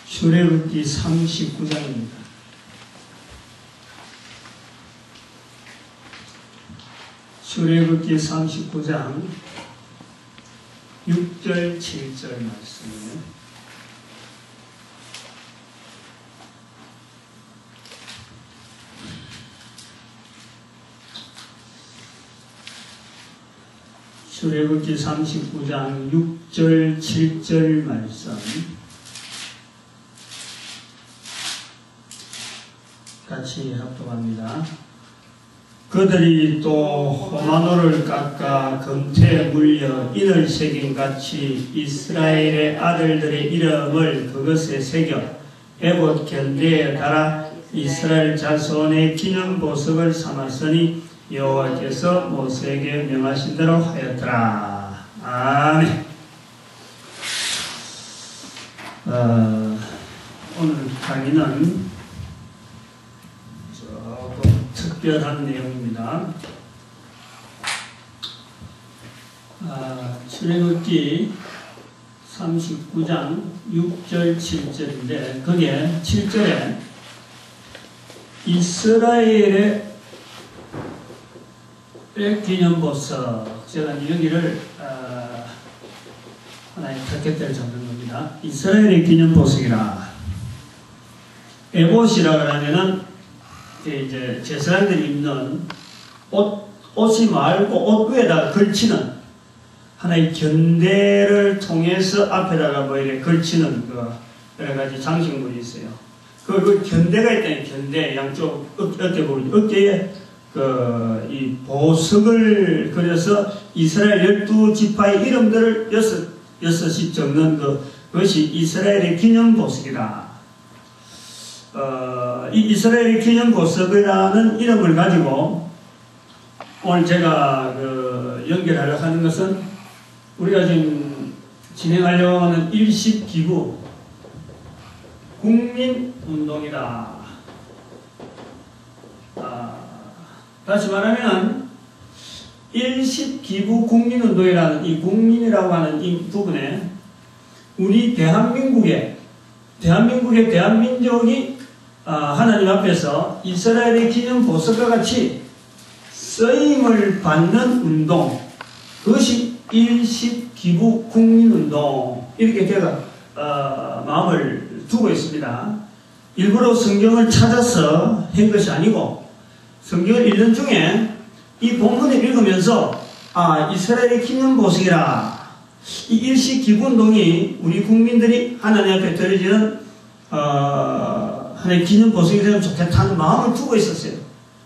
출애굽기 39장입니다. 출애굽기 39장 6절 7절 말씀이에요. 출애굽기 39장 6절 7절 말씀 같이 합독합니다. 그들이 또 호마노를 깎아 금태에 물려 인을 새김같이 이스라엘의 아들들의 이름을 그것에 새겨 에봇 견대에 달아 이스라엘 자손의 기념보석을 삼았으니 여호와께서 모세에게 명하신 대로 하였더라. 아멘. 오늘 강의는 조금 특별한 내용입니다. 출애굽기 39장 6절 7절인데 거기에 7절에 이스라엘의 기념보석, 제가 여기를 하나의 타켓대를 잡는 겁니다. 이스라엘의 기념보석이라. 에봇이라고 하면은 이제 제사장들이 입는 옷이 말고 옷 위에다가 걸치는 하나의 견대를 통해서 앞에다가 뭐 이렇게 걸치는 그 여러 가지 장식물이 있어요. 그 견대가 있다니, 견대 양쪽 어깨 부분, 어깨에 이 보석을 그려서 이스라엘 12지파의 이름들을 여섯이 적는 그것이 이스라엘의 기념보석이다. 이 이스라엘의 기념보석이라는 이름을 가지고 오늘 제가 연결하려고 하는 것은 우리가 지금 진행하려고 하는 일식기구 국민운동이다. 다시 말하면 일식기구 국민운동이라는 이 국민이라고 하는 이 부분에 우리 대한민국의 대한민족이 하나님 앞에서 이스라엘의 기념보석과 같이 쓰임을 받는 운동, 그것이 일식기구 국민운동, 이렇게 제가 마음을 두고 있습니다. 일부러 성경을 찾아서 한 것이 아니고 성경을 읽는 중에 이 본문을 읽으면서 이스라엘의 기념보석이라, 이 일식기구운동이 우리 국민들이 하나님 앞에 드려지는 하나의 기념보석이 되면 좋겠다는 마음을 두고 있었어요.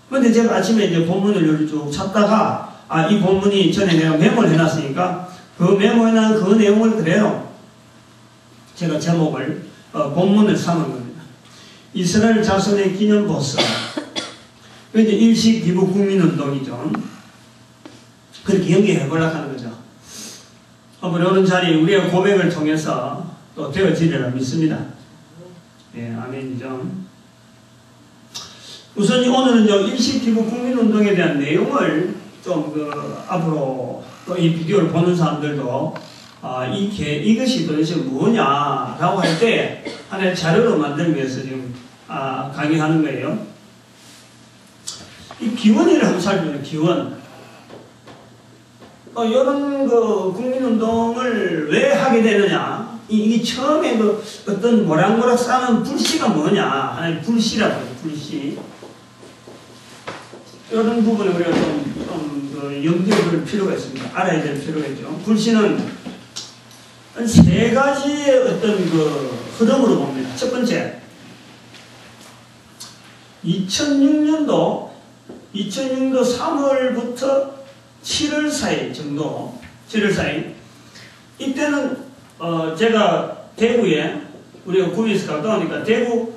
그런데 제가 아침에 이제 본문을 쭉 찾다가 이 본문이 전에 내가 메모를 해놨으니까 그 메모해놓은 그 내용을 그대로 제가 제목을 본문을 삼은 겁니다. 이스라엘 자손의 기념보석. 이제 일식기구 국민운동이죠. 그렇게 연계해 보려고 하는 거죠. 오늘 오는 자리 우리의 고백을 통해서 또 되어지리라 믿습니다. 예, 아멘이죠. 우선 오늘은 일식기구 국민운동에 대한 내용을 좀 앞으로 또 이 비디오를 보는 사람들도 이것이 도대체 뭐냐라고 할 때 하나의 자료로 만들기 위해서 지금 강의하는 거예요. 이 기원을 한번 살펴보면 기원. 이런 국민운동을 왜 하게 되느냐. 이게 처음에 어떤 모락모락 싸는 불씨가 뭐냐. 하나의 불씨라고 해요, 불씨. 이런 부분을 우리가 염두에 둘 필요가 있습니다. 알아야 될 필요가 있죠. 불씨는 한 세 가지의 어떤 흐름으로 봅니다. 첫 번째, 2006년도 3월부터 7월 사이 정도, 7월 사이, 이때는 제가 대구에, 우리가 구에서 가까우니까 대구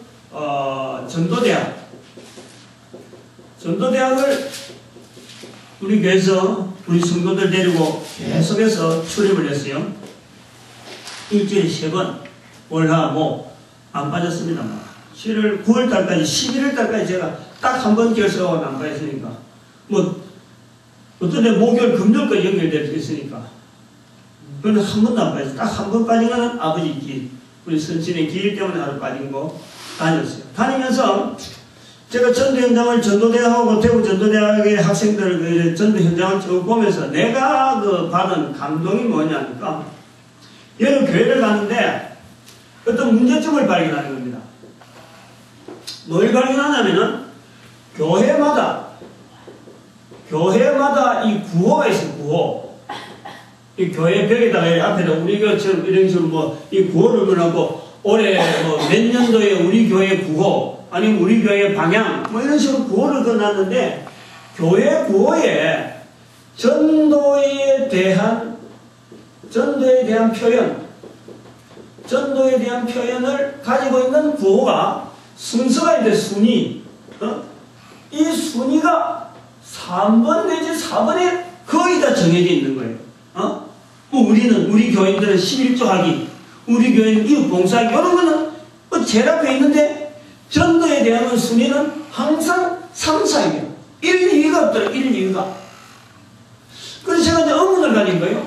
전도대학을 우리 교회에서 우리 성도들 데리고 계속해서 출입을 했어요. 일주일에 3번, 월화, 목, 안 빠졌습니다. 7월, 9월달까지, 11월달까지 제가 딱 한 번 결석하고 안 빠졌으니까. 어떤 데 목요일, 금요일까지 연결되어 있으니까. 그건 한 번도 안 빠졌어요. 딱 한 번 빠진 거는 아버지 길, 우리 선친의 길 때문에 하루 빠진 거 다녔어요. 다니면서 제가 전도 현장을 전도대학하고 대구 전도대학의 학생들 그 전도 현장을 쭉 보면서 내가 그 받은 감동이 뭐냐니까 여러 교회를 가는데 어떤 문제점을 발견하는 겁니다. 뭘 발견하냐면은 교회마다 이 구호가 있어요. 구호. 이 교회 벽에다가 앞에다 우리 교회처럼 이런 식으로 뭐 이 구호를 넣어놓고 올해 뭐 몇 년도에 우리 교회 구호 아니면 우리 교회 방향 뭐 이런 식으로 구호를 넣어놨는데 교회 구호에 전도에 대한 표현을 가지고 있는 구호가 순서가 있는데 순위 이 순위가 3번 내지 4번에 거의 다 정해져 있는 거예요. 뭐 우리 교인들은 11조 하기, 우리 교인은 이웃 봉사하기, 이런 거는 뭐 제일 앞에 있는데 전도에 대한 순위는 항상 3, 4예요. 1, 2위가 없더라, 1, 2위가. 그래서 제가 이제 의문을 가진 거예요.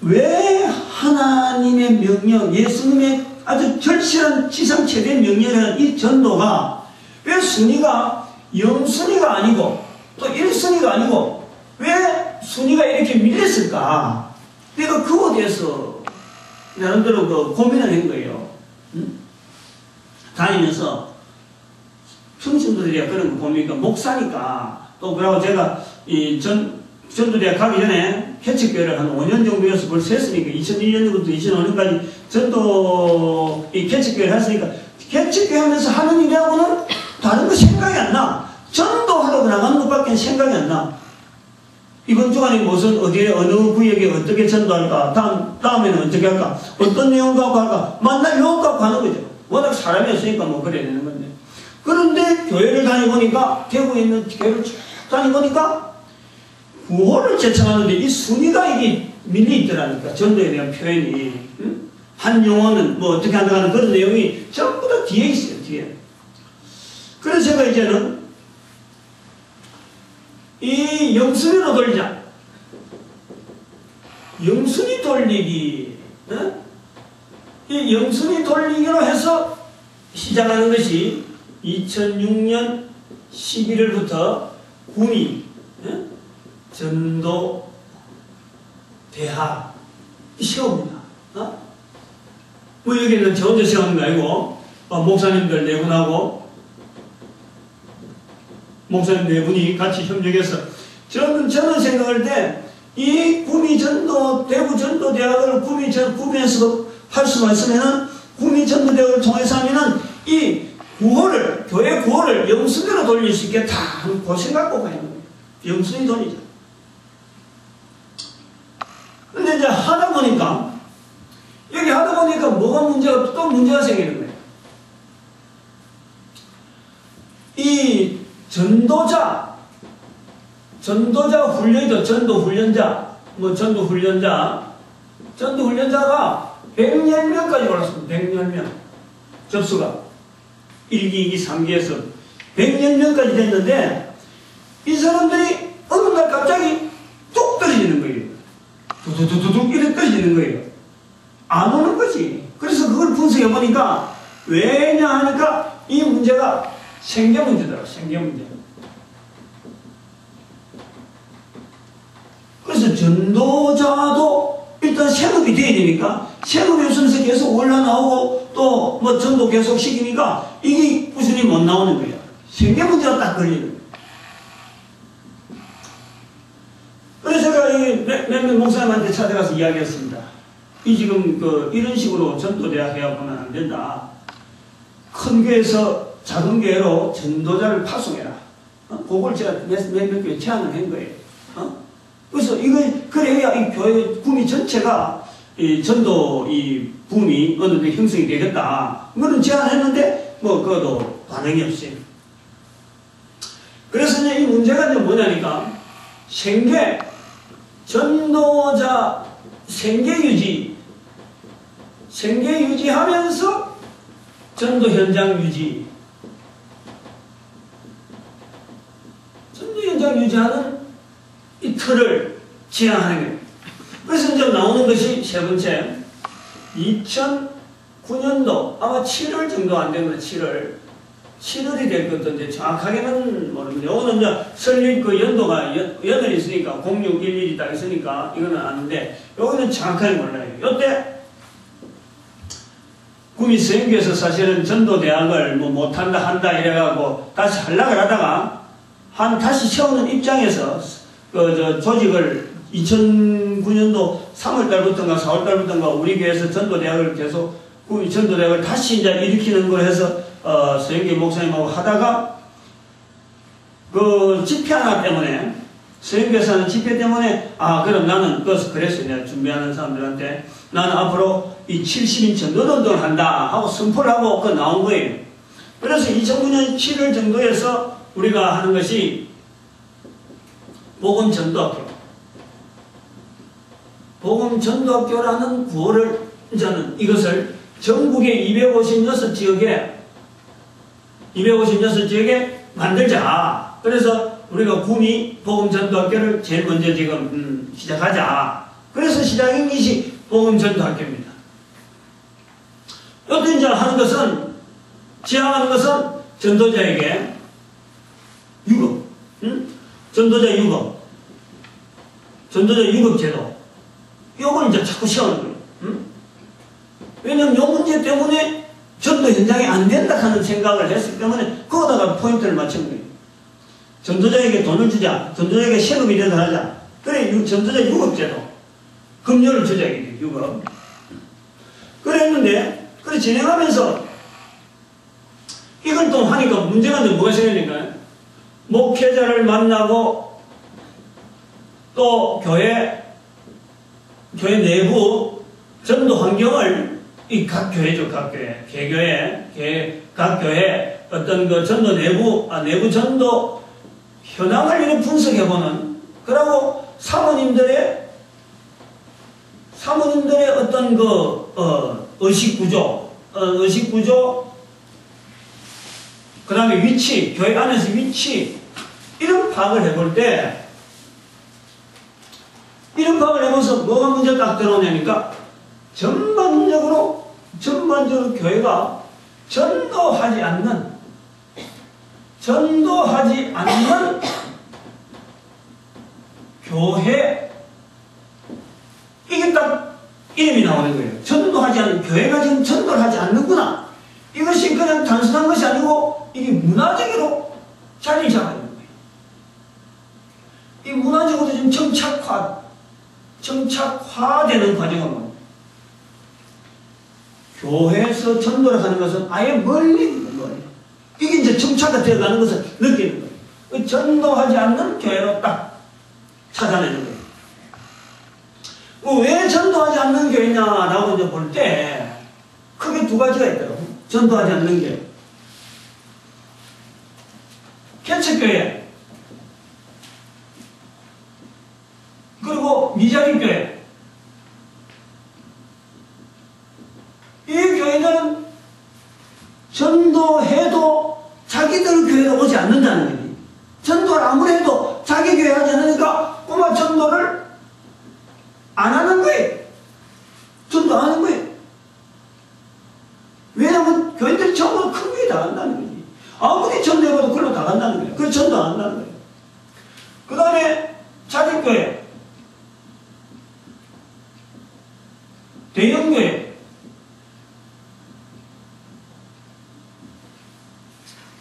왜 하나님의 명령, 예수님의 아주 절실한 지상 최대 명령이라는 이 전도가 왜 순위가 0순위가 아니고 또 1순위가 아니고 왜 순위가 이렇게 밀렸을까? 내가 그거에 대해서 나름대로 그 고민을 한 거예요. 다니면서 평신도들이 그런 거 보니까 목사니까 또 그러고 제가 이 전도대학 가기 전에 개척교회를 한 5년 정도여서 벌써 했으니까 2001년부터 2005년까지 전도 이 개척교회를 했으니까 개척교회 하면서 하는 일하고는 다른 거 생각이 안 나. 전도하러 나가는 것밖에 생각이 안 나. 이번 주간에 무슨 어디에 어느 구역에 어떻게 전도할까? 다음에는 어떻게 할까? 어떤 내용 갖고 할까? 만날 내용 갖고 하는 거죠. 워낙 사람이 없으니까 뭐 그래야 되는 건데. 그런데 교회를 다녀보니까 대구에 있는 교회를 쭉 다녀보니까 구호를 제청하는데 이 순위가 이게 밀리 있더라니까. 전도에 대한 표현이. 한 용어는 뭐 어떻게 한다고 하는 그런 내용이 전부 다 뒤에 있어요. 뒤에. 그래서 제가 이제는 이 영순위로 돌리자. 영순위 돌리기. 이 영순위 돌리기로 해서 시작하는 것이 2006년 11월부터 구미 전도 대학 시험입니다. 뭐 여기는 저 혼자 시험하는 거 아니고 목사님들 네 분하고 목사님 네 분이 같이 협력해서 저는 생각할 때 이 구미 전도 대구 전도 대학을 구미에서 할 수만 있으면은 구미 전도 대학을 통해서 하면은 이 구호를 교회 구호를 영순위로 돌릴 수 있겠다 하는 그 생각 꼭 하는 거예요. 영순위 돌리자. 근데 이제 하다 보니까 뭐가 또 문제가 생기는 거예요. 이 전도자 훈련이죠. 전도훈련자가 100여명까지 올랐습니다. 100여명. 접수가. 1기, 2기, 3기에서 100여명까지 됐는데, 이 사람들이 어느 날 갑자기 뚝 떨어지는 거예요. 두두두둑 이렇게 떨어지는 거예요. 안 오는 거지. 그래서 그걸 분석해보니까, 왜냐 하니까 이 문제가 생계 문제더라고요. 생계 문제. 그래서 전도자도 일단 생업이 돼야 되니까 생업이 없으면서 계속 올라나오고 또 뭐 전도 계속 시키니까 이게 꾸준히 못 나오는 거예요. 생계 문제가 딱 걸리는 거예요. 그래서 제가 몇몇 목사님한테 찾아가서 이야기했습니다. 이 지금 이런 식으로 전도대학 해갖고는 안 된다. 큰 교회에서 작은 교회로 전도자를 파송해라. 그걸 제가 몇몇 교회 제안을 한 거예요. 그래서 그래야 이 교회 구미 전체가 이 전도 이 붐이 어느 정도 형성이 되겠다. 그런 제안했는데 그것도 반응이 없어요. 그래서 이제 이 문제가 이제 뭐냐니까 전도자 생계 유지하면서 전도 현장 유지. 전도 현장 유지하는 이 틀을 지향하는 거예요. 그래서 이제 나오는 것이 세 번째, 2009년도 아마 7월 정도 안 됩니다. 7월이 될 것 같은데 정확하게는 모릅니다. 요거는 이제 설립 그 연도가 연을 있으니까 0611이 딱 있으니까 이거는 아는데 요거는 정확하게 몰라요. 요때 구미 서인교에서 사실은 전도대학을 뭐 못한다 한다 이래가고 다시 하려고 하다가 다시 세우는 입장에서 조직을 2009년도 3월달부터인가 4월달부터인가 우리 교회에서 전도대학을 계속 구미 전도대학을 다시 이제 일으키는 걸 해서 서인교 목사님하고 하다가 그 집회 하나 때문에 서인교에서 하는 집회 때문에 그럼 나는 그래서 내가 준비하는 사람들한테 나는 앞으로 이 70인 전도운동을 한다 하고 선포를 하고 나온 거예요. 그래서 2009년 7월 정도에서 우리가 하는 것이 복음전도학교라는 구호를 이제는 이것을 전국의 256지역에 만들자. 그래서 우리가 구미 복음전도학교를 제일 먼저 지금 시작하자. 그래서 시작인 것이 복음전도학교입니다. 여기 이제 하는 것은, 지향하는 것은 전도자에게 유급, 전도자 유급제도. 요걸 이제 자꾸 시험하는 거예요. 왜냐면 요 문제 때문에 전도 현장이 안 된다 하는 생각을 했기 때문에 거기다가 포인트를 맞춘 거예요. 전도자에게 돈을 주자. 전도자에게 세금이 되도록 하자. 그래, 전도자 유급제도. 급료를 주자, 유급. 그랬는데, 그래, 진행하면서 이걸 또 하니까 문제가 뭐가 생기니까 목회자를 만나고 또 교회 내부 전도 환경을 각 교회죠, 각 교회. 각 교회 어떤 그 전도 내부 전도 현황을 이렇게 분석해보는, 그리고 사모님들의 어떤 의식구조, 그 다음에 위치, 교회 안에서 위치, 이런 파악을 해볼 때, 이런 파악을 해보면서 뭐가 문제 딱 들어오냐니까, 전반적으로 교회가 전도하지 않는 교회, 이게 딱 이름이 나오는 거예요. 전도하지 않는 교회가 지금 전도를 하지 않는구나. 이것이 그냥 단순한 것이 아니고 이게 문화적으로 자리 잡아야 되는 거예요. 이 문화적으로 지금 정착화되는 과정은 뭐예요? 교회에서 전도를 하는 것은 아예 멀리 있는 거예요. 이게 이제 정착이 되어가는 것을 느끼는 거예요. 전도하지 않는 교회로 딱 찾아내는 거예요. 왜 전도하지 않는 교회냐라고 이제 볼 때 크게 두 가지가 있더라고요. 전도하지 않는 교회. 개척교회. 그리고 미자립교회. 이 교회는 전도해도 자기들 교회로 오지 않는다는 거예요. 전도를 아무리 해도 자기 교회 하지 않으니까 꼬마 전도를 안 하는 거예요. 전도 안 하는 거예요. 왜냐하면 교회들이 전부 큰 교회 다 간다는 거지. 아무리 전도해봐도 그걸로 다 간다는 거예요. 그래서 전도 안 한다는 거예요. 그 다음에 자립교회, 대형교회.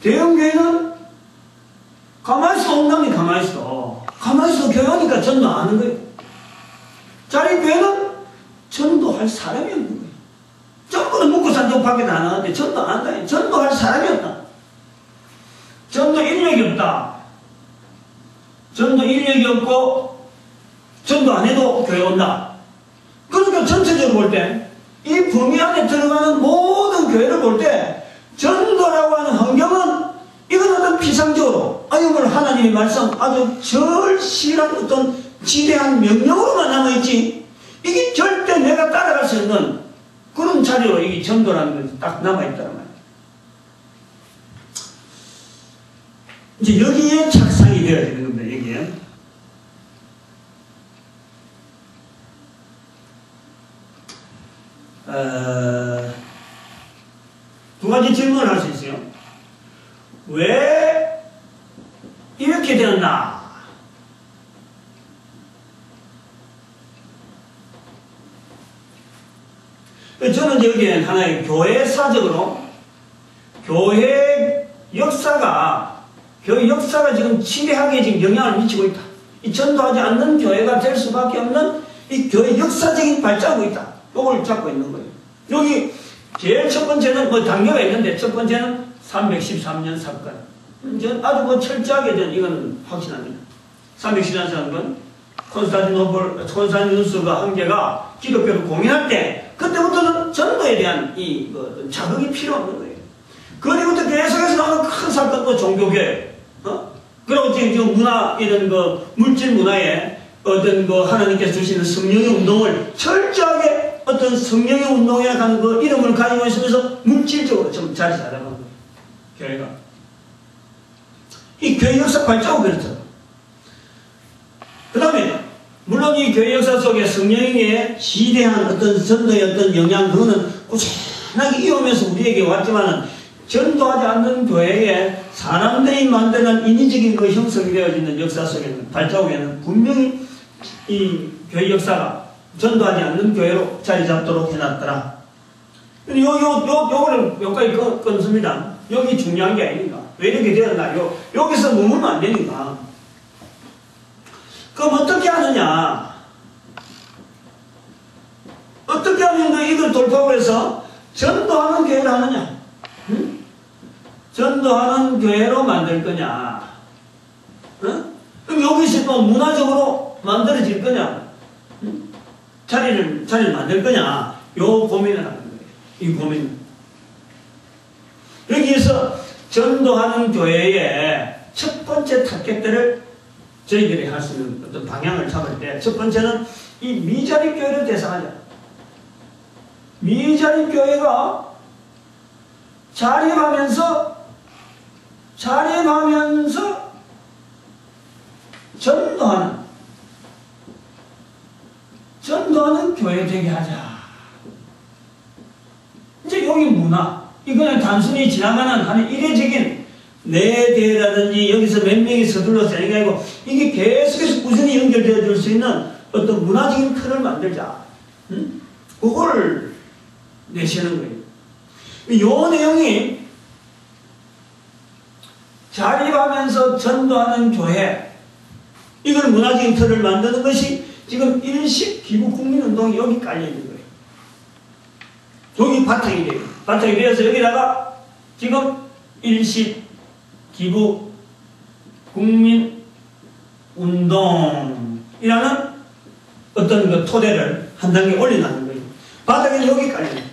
대형교회는 가만히 있어, 엉덩이 가만히 있어. 가만히 있어, 교회 오니까 전도 안 하는 거예요. 자립교회는 전도할 사람이 없는 거예요. 전부는 먹고 산다고 밖에 다 나가는데 전도 안 한다. 전도할 사람이 없다. 전도 인력이 없다. 전도 인력이 없고 전도 안 해도 교회 온다. 그러니까 전체적으로 볼 때 이 범위 안에 들어가는 모든 교회를 볼 때 전도라고 하는 환경은 이건 어떤 피상적으로 아니면 하나님의 말씀 아주 절실한 어떤 지대한 명령으로만 남아있지 이게 절대 내가 따라갈 수 있는 그런 자리로 이게 전도라는 것이 딱 남아있다는 말이에요. 이제 여기에 착상이 되어야 되는 겁니다. 여기에. 두 가지 질문을 할 수 있어요. 왜 이렇게 되었나? 저는 여기에 하나의 교회사적으로 교회 역사가 지금 치대하게 지금 영향을 미치고 있다. 이 전도하지 않는 교회가 될 수밖에 없는 이 교회 역사적인 발자국이 있다. 이걸 잡고 있는 거예요. 여기 제일 첫 번째는 뭐 단계가 있는데 첫 번째는 313년 사건. 아주 철저하게 이건 확신합니다. 313년 사건. 콘스탄티누스가 황제가 기독교를 공인할 때 그때부터는 전도에 대한 자극이 필요 없는 거예요. 그리고부터 계속해서 나오는 큰 사건, 종교교회, 그리고 지금 문화, 이런 물질 문화에 하나님께서 주시는 성령의 운동을 철저하게 어떤 성령의 운동이라고 하는 이름을 가지고 있으면서 물질적으로 좀 자리 잡아가는 거예요. 교회가. 이 교회 역사 발자국 그렇죠. 그 다음에, 물론 이 교회 역사 속에 성령의 지대한 어떤 전도의 어떤 영향, 그거는 꾸준하게 이어오면서 우리에게 왔지만은, 전도하지 않는 교회에 사람들이 만드는 인위적인 형성이 되어지는 역사 속에는, 발자국에는 분명히 이 교회 역사가 전도하지 않는 교회로 자리 잡도록 해놨더라. 요거를 여기까지 끊습니다. 여기 중요한 게 아닙니다. 왜 이렇게 되었나? 여기서 머물면 안 되니까. 그럼 어떻게 하느냐? 어떻게 하면 이걸 돌파하고 해서 전도하는 교회를 하느냐? 응? 전도하는 교회로 만들 거냐? 응? 그럼 여기서 또 문화적으로 만들어질 거냐? 응? 자리를 만들 거냐? 요 고민을 하는 거예요. 이 고민. 여기에서 전도하는 교회의 첫 번째 타겟들을 저희들이 할 수 있는 어떤 방향을 잡을 때, 첫 번째는 이 미자립 교회를 대상하자. 미자립 교회가 자립하면서 전도하는 교회 되게 하자. 이제 여기 문화, 이거는 단순히 지나가는 하는 이례적인 내 대라든지 여기서 몇 명이 서둘러서 하는 게 아니고 이게 계속해서 꾸준히 연결되어 줄 수 있는 어떤 문화적인 틀을 만들자. 응? 그걸 내시는 거예요. 이 내용이 자립하면서 전도하는 교회, 이걸 문화적인 틀을 만드는 것이 지금 일식 기부 국민운동이 여기 깔려있는 거예요. 여기 바탕이 돼요. 바탕이 되어서 여기다가 지금 일식 기부 국민운동이라는 어떤 토대를 한 단계 올려놓는 거예요. 바닥에 여기 깔려요.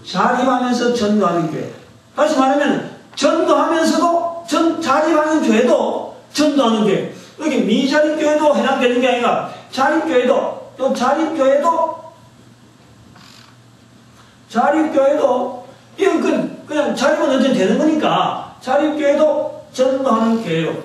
자립하면서 전도하는 교회. 다시 말하면 전도하면서도 자립하는 교회도 전도하는 교회. 여기 미자립교회도 해당되는 게 아니라 자립교회도 또 자립교회도 이건 그냥 자립은 언제 되는 거니까 자립교회도 전도하는 교회로,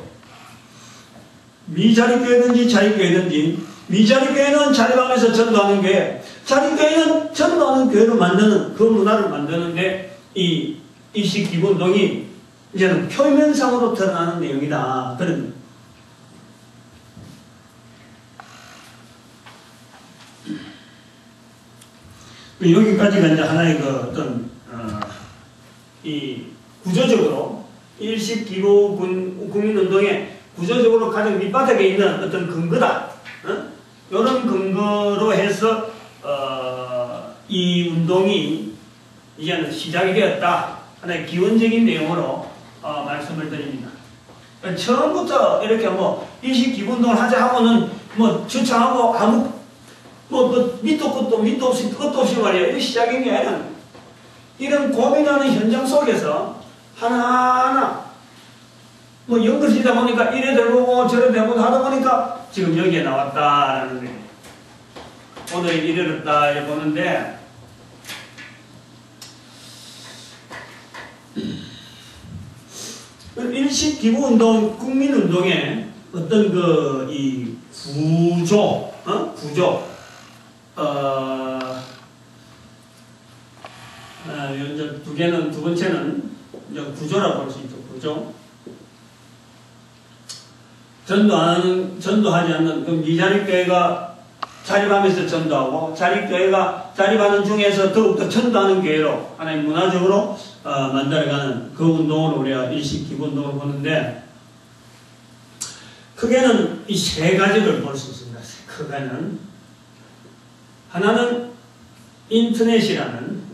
미자립교회든지 자립교회든지, 미자립교회는 자립하면서 전도하는 교회, 자립교회는 전도하는 교회로 만드는 그 문화를 만드는데 이 일식기부운동이 이제는 표면상으로 드러나는 내용이다. 그런 여기까지가 이제 하나의 이 구조적으로 일식기부 국민운동의 구조적으로 가장 밑바닥에 있는 어떤 근거다. 이런 근거로 해서 이 운동이 이제는 시작이 되었다. 하나의 기원적인 내용으로 말씀을 드립니다. 처음부터 이렇게 일식기부운동을 하자 하고는 주창하고 아무 밑도 없이 끝도 없이 말이야. 이게 시작인 게 아니라 이런 고민하는 현장 속에서 하나하나 연결시다 보니까 이래 되고 저래 되고 하다 보니까 지금 여기에 나왔다라는 거예요. 오늘 이르렀다 보는데 일식기부운동, 국민운동의 어떤 이 구조, 두 번째는 이제 구조라고 볼 수 있죠. 구조. 전도하지 않는 그 미자립교회가 자립하면서 전도하고 자립교회가 자립하는 중에서 더욱더 전도하는 교회로 하나의 문화적으로 만들어가는 그 운동을 우리가 일식 기본동을 보는데 크게는 이 세 가지를 볼 수 있습니다. 크게는 하나는 인터넷이라는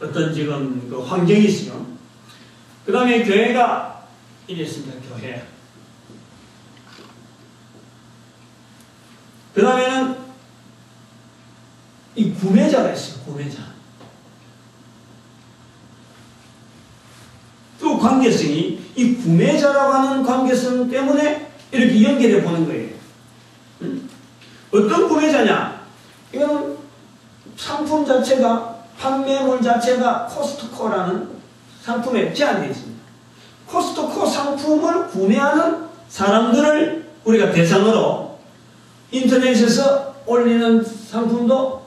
어떤 지금 그 환경이 있어요. 그 다음에 교회가 이랬습니다. 교회. 그 다음에는 이 구매자가 있어요. 구매자. 또 관계성이 이 구매자라고 하는 관계성 때문에 이렇게 연결해 보는 거예요. 어떤 구매자냐? 이거는 상품 자체가 판매물 자체가 코스트코라는 상품에 제한되어 있습니다. 코스트코 상품을 구매하는 사람들을 우리가 대상으로 인터넷에서 올리는 상품도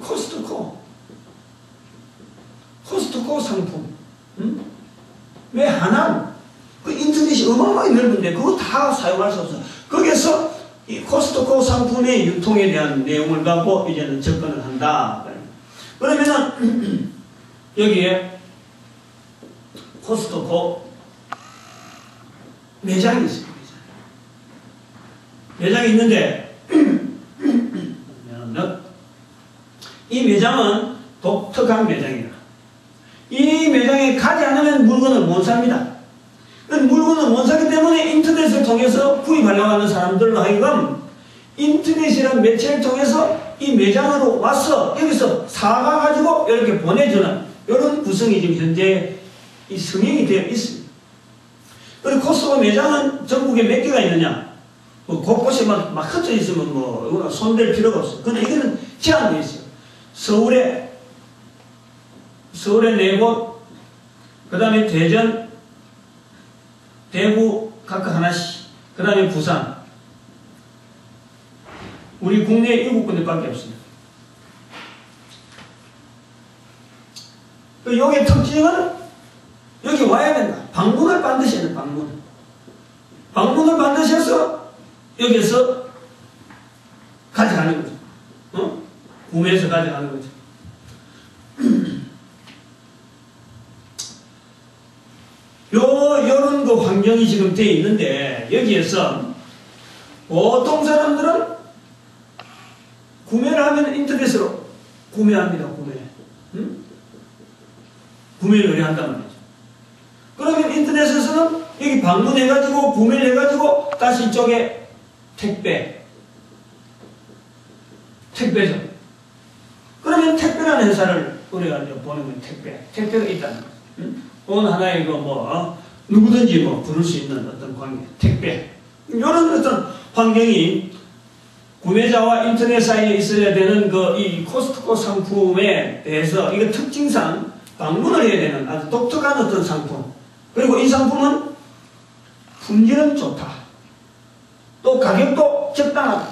코스트코 상품. 왜 하나? 그 인터넷이 어마어마하게 넓은데 그거 다 사용할 수 없어. 거기에서 이 코스트코 상품의 유통에 대한 내용을 갖고 이제는 접근을 한다. 그러면은 여기에 코스트코 매장이 있습니다. 매장이 있는데 이 매장은 독특한 매장이다. 이 매장에 가지 않으면 물건을 못 삽니다. 물건을 못 사기 때문에 인터넷을 통해서 구입하려고 하는 사람들로 하여금 인터넷이라는 매체를 통해서 이 매장으로 와서 여기서 사가가지고 이렇게 보내주는 이런 구성이 지금 현재 이 성행이 되어 있습니다. 그리고 코스트코 매장은 전국에 몇 개가 있느냐? 뭐 곳곳에 막 흩어져 있으면 뭐 손댈 필요가 없어요. 근데 이거는 제한되어 있어요. 서울에 4곳, 그 다음에 대전, 대구 각각 하나씩, 그 다음에 부산. 우리 국내에 7군데밖에 없습니다. 여기의 특징은 여기 와야 된다. 방문을 반드시 해야 된다. 방문을 반드시 해서 여기서 가져가는 거죠. 구매해서 가져가는 거죠. 요런 그 환경이 지금 되어 있는데 여기에서 보통 사람들은 구매를 하면 인터넷으로 구매합니다. 구매를 의뢰한단 말이죠. 그러면 인터넷에서는 여기 방문해가지고 구매를 해가지고 다시 이쪽에 택배죠. 그러면 택배라는 회사를 우리가 이제 보는 건 택배가 있다는 거죠. 어느 하나의 누구든지 부를 수 있는 어떤 관계, 택배. 이런 어떤 환경이 구매자와 인터넷 사이에 있어야 되는 이 코스트코 상품에 대해서 이거 특징상 방문을 해야 되는 아주 독특한 어떤 상품. 그리고 이 상품은 품질은 좋다. 또 가격도 적당하다.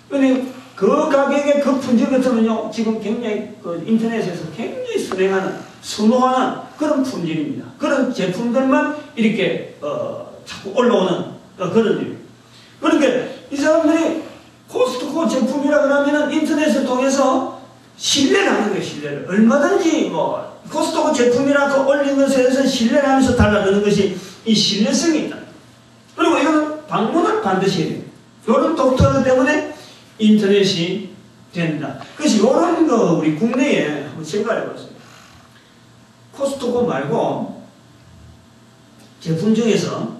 그런데 그 가격에 그 품질 같으면요, 지금 굉장히 인터넷에서 굉장히 선호하는 그런 품질입니다. 그런 제품들만 이렇게 자꾸 올라오는 그런 일. 그러니까 이 사람들이 코스트코 제품이라 그러면은 인터넷을 통해서 신뢰를 하는 거예요. 신뢰를 얼마든지 코스트코 제품이라고 올린 것에 대해서 신뢰를 하면서 달라드는 것이 이 신뢰성이 있다. 그리고 이거는 방문을 반드시 해야 돼요. 이런 독특함 때문에 인터넷이 된다. 그래서 이런 거 우리 국내에 한번 생각해 봤어요. 코스트코 말고 제품 중에서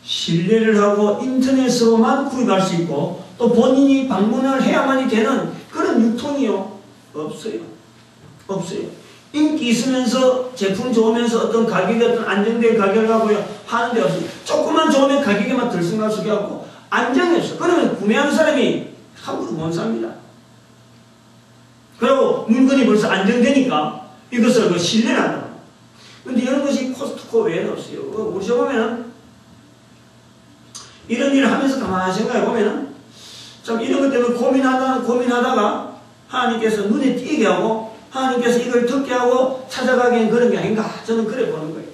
신뢰를 하고 인터넷으로만 구입할 수 있고 또 본인이 방문을 해야만이 되는 그런 유통이요? 없어요. 인기 있으면서 제품 좋으면서 어떤 가격이 어떤 안정된 가격을 하고요 하는데 없어요. 조금만 좋으면 가격에만 들쑥날쑥 하고 안정이 없어. 그러면 구매하는 사람이 함부로 못 삽니다. 그리고 물건이 벌써 안정되니까 이것을 신뢰를 한다. 그런데 이런 것이 코스트코 외에는 없어요. 우리 보면은 이런 일을 하면서 가만히 생각해 보면은 참 이런 것 때문에 고민하다가 하나님께서 눈에 띄게 하고 하나님께서 이걸 듣게 하고 찾아가기엔 그런 게 아닌가 저는 그래 보는 거예요.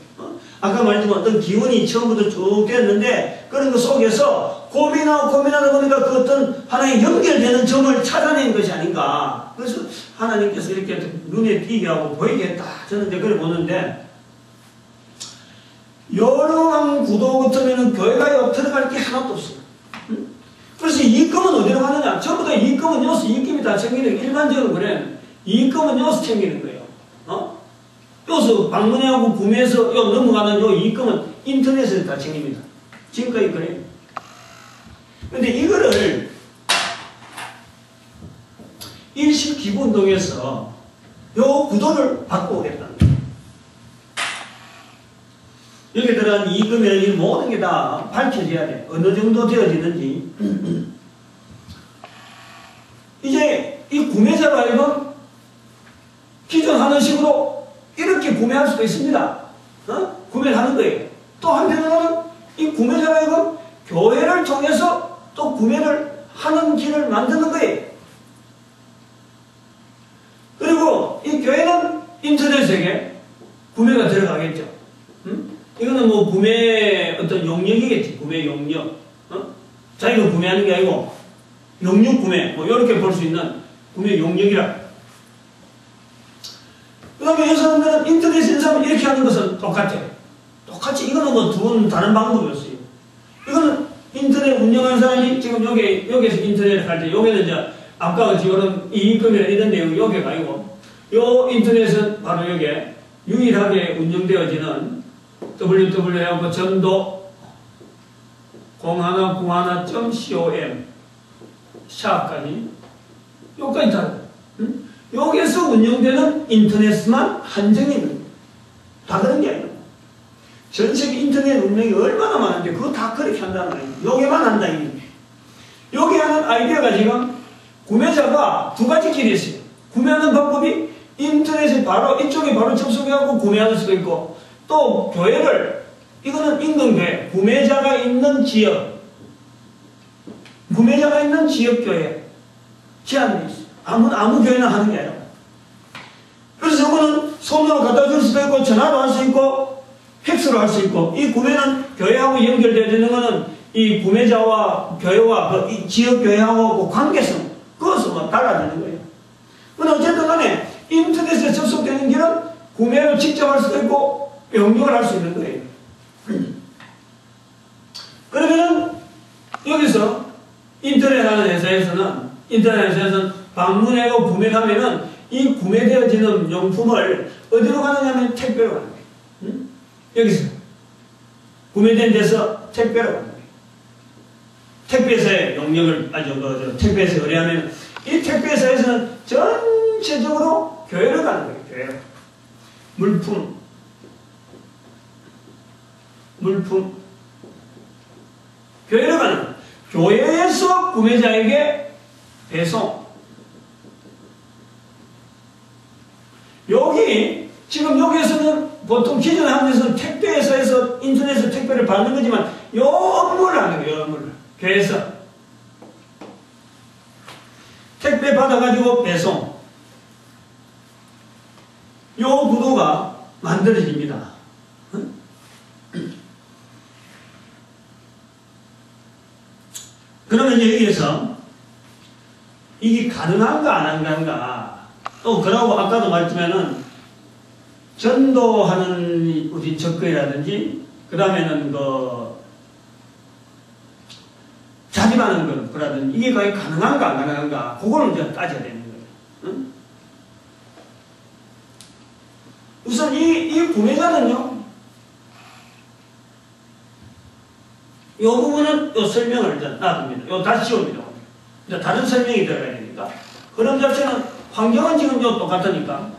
아까 말했지만 어떤 기운이 처음부터 쭉 되었는데 그런 것 속에서 고민하다 보니까 그 어떤 하나의 연결되는 점을 찾아낸 것이 아닌가. 그래서 하나님께서 이렇게 눈에 띄게 하고 보이게 했다 저는 이제 그래 보는데, 여러한 구도 같으면 교회가 들어갈 게 하나도 없어요. 그래서 이익금은 어디로 가느냐? 전부 다 이익금은 여기서 이익금이 다 챙기는, 일반적으로 그래. 이익금은 여기서 챙기는 거예요. 여기서 방문해하고 구매해서 넘어가는 요 이익금은 인터넷에서 다 챙깁니다. 지금까지 그래요. 근데 이거를 일식 기부운동에서 요 구도를 바꿔오겠다는 거예요. 여기 들어간 이익금이나 이 모든 게 다 밝혀져야 돼. 어느 정도 되어지는지. 이제 이 구매자가 하여금 기존 하는 식으로 이렇게 구매할 수도 있습니다. 구매를 하는 거예요. 또 한편으로는 이 구매자가 하여금 교회를 통해서 또 구매를 하는 길을 만드는 거예요. 그리고 이 교회는 인터넷에게 구매가 들어가겠죠. 이거는 뭐 구매 어떤 용역이겠지. 구매 용역. 자기가 구매하는 게 아니고 용역 구매 뭐 이렇게 볼 수 있는 구매 용역이라. 그 다음에 이 사람들은 인터넷에서 이렇게 하는 것은 똑같아요. 똑같이 이거는 뭐 두 다른 방법이었어요. 이거는 인터넷 운영하는 사람이 지금 여기에서 인터넷을 할 때 여기는 이제 아까 같이 이런 이익금이나 이런 내용이 여기가 아니고 요 인터넷은 바로 여기에 유일하게 운영되어지는 www 전도 0101.com 샵까지 여기까지 다 여기에서 운영되는 인터넷만 한정이 있는 거예요. 다 그런 게 아니에요. 전 세계 인터넷 운영이 얼마나 많은데 그거 다 그렇게 한다는 거예요. 여기만 한다 이거예요. 여기 하는 아이디어가 지금 구매자가 두 가지 길이 있어요. 구매하는 방법이 인터넷에 바로 이쪽에 바로 접속해갖고 구매할 수도 있고, 또 교회를 이거는 인근교회 구매자가 있는 지역 교회 제한돼 있어요. 아무 교회나 하는 게 아니라. 그래서 이거는 손으로 갖다 줄 수도 있고 전화로 할 수 있고 팩스로 할 수 있고, 이 구매는 교회하고 연결되어지는 거는 이 구매자와 교회와 이 지역 교회하고 그 관계성 그것은 뭐 달라지는 거예요. 그런데 어쨌든 간에 인터넷에 접속되는 길은 구매를 직접 할 수도 있고 연결을 할 수 있는 거예요. 그러면은 여기서 인터넷하는 회사에서는 방문하고 구매를 하면은 이 구매되어지는 용품을 어디로 가느냐면 택배로 가는 거예요. 여기서 구매된 데서 택배로 가는 거예요. 택배사의 용역을 택배에서 의뢰하면 이 택배사에서는 전체적으로 교회로 가는 거예요. 교회로. 물품 교회로 가는 거예요. 교회에서 구매자에게 배송. 지금 여기에서는 보통 기존에 하는 데서는 택배회사에서 인터넷에서 택배를 받는 거지만 요 업무를 하는 거예요. 업무를. 교회에서 택배 받아가지고 배송. 요 구도가 만들어집니다. 그러면 이제 여기에서 이게 가능한가 안 가능한가, 또 그러고 아까도 말했지만은 전도하는 우리 접근이라든지 그 다음에는 자립하는 거라든지 이게 과연 가능한가 안 가능한가 그거를 이제 따져야 되는 거예요. 응? 우선 이 구매자는요, 이 부분은 이 설명을 일단 놔둡니다. 이 다시 지웁니다. 이제 다른 설명이 들어가야 되니까. 그런 자체는 환경은 지금 똑같으니까.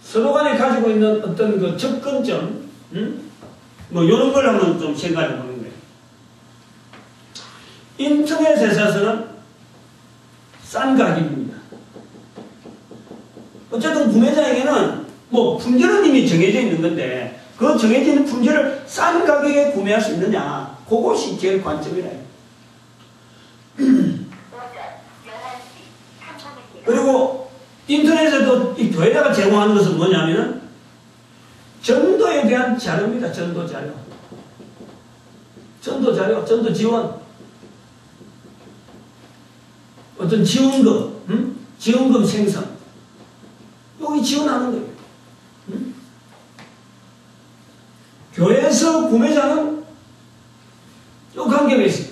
서로 간에 가지고 있는 어떤 그 접근점, 뭐 이런 걸 한번 좀 생각해 보는 거예요. 인터넷 회사에서는 싼 가격입니다. 어쨌든 구매자에게는 뭐 품질은 이미 정해져 있는 건데 그 정해져 있는 품질을 싼 가격에 구매할 수 있느냐, 그것이 제일 관점이라. 그리고 인터넷에도 이 교회가 제공하는 것은 뭐냐면은 전도에 대한 자료입니다. 전도 자료. 전도 자료, 전도 지원. 어떤 지원금, 지원금 생성. 여기 지원하는 거예요. 교회에서 구매자는 요 관계가 있어요.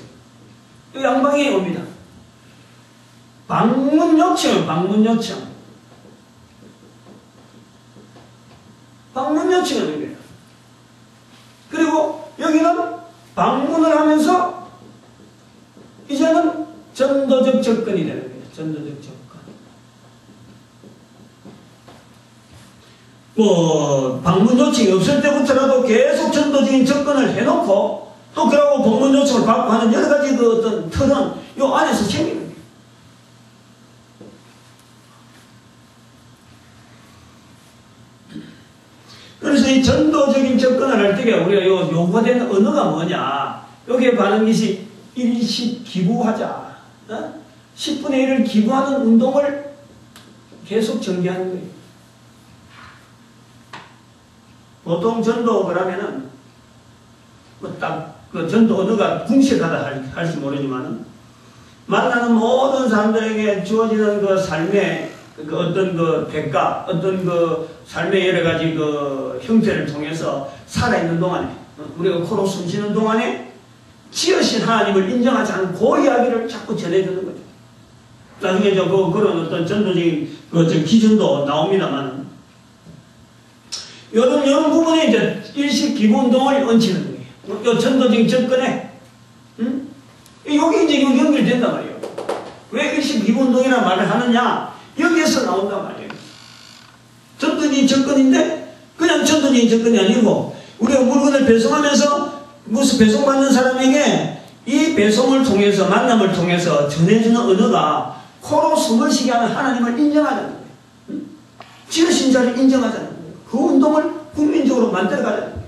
요 양방에 옵니다. 방문 요청, 방문 요청. 방문 요청하는 거예요. 그리고 여기는 방문을 하면서 이제는 전도적 접근이 되는 거예요. 전도적 접근. 뭐 방문 요청이 없을 때부터라도 계속 전도적인 접근을 해놓고 또 그러고 방문 요청을 받고 하는 여러 가지 그 어떤 틀은 요 안에서 생기는 거예요. 그래서 이 전도적인 접근을 할 때 우리가 요구되는 언어가 뭐냐? 여기에 반응 것이 일식 기부하자. 10분의 1을 기부하는 운동을 계속 전개하는 거예요. 보통 전도 그러면은 뭐 딱 그 전도 언어가 궁시하다 할지 모르지만은 만나는 모든 사람들에게 주어지는 그 삶의 그 어떤 그 대가, 어떤 그 삶의 여러 가지 그 형태를 통해서 살아있는 동안에, 우리가 코로 숨 쉬는 동안에 지으신 하나님을 인정하지 않은 그 이야기를 자꾸 전해주는 거죠. 나중에 그런 어떤 전도적인 그 기준도 나옵니다만, 이런 부분에 이제 일식 기부운동을 얹히는 거예요. 요 전도적인 접근에, 여기 이제 연결된단 말이에요. 왜 일식 기부운동이라는 말을 하느냐? 여기에서 나온단 말이에요. 전도적인 접근인데, 그냥 전도적인 접근이 아니고, 우리가 물건을 배송하면서 무슨 배송받는 사람에게 이 배송을 통해서, 만남을 통해서 전해주는 언어가 코로 숨을 쉬게 하는 하나님을 인정하자는 거예요. 지으신 자를 인정하자는 거예요. 그 운동을 국민적으로 만들어가자는 거예요.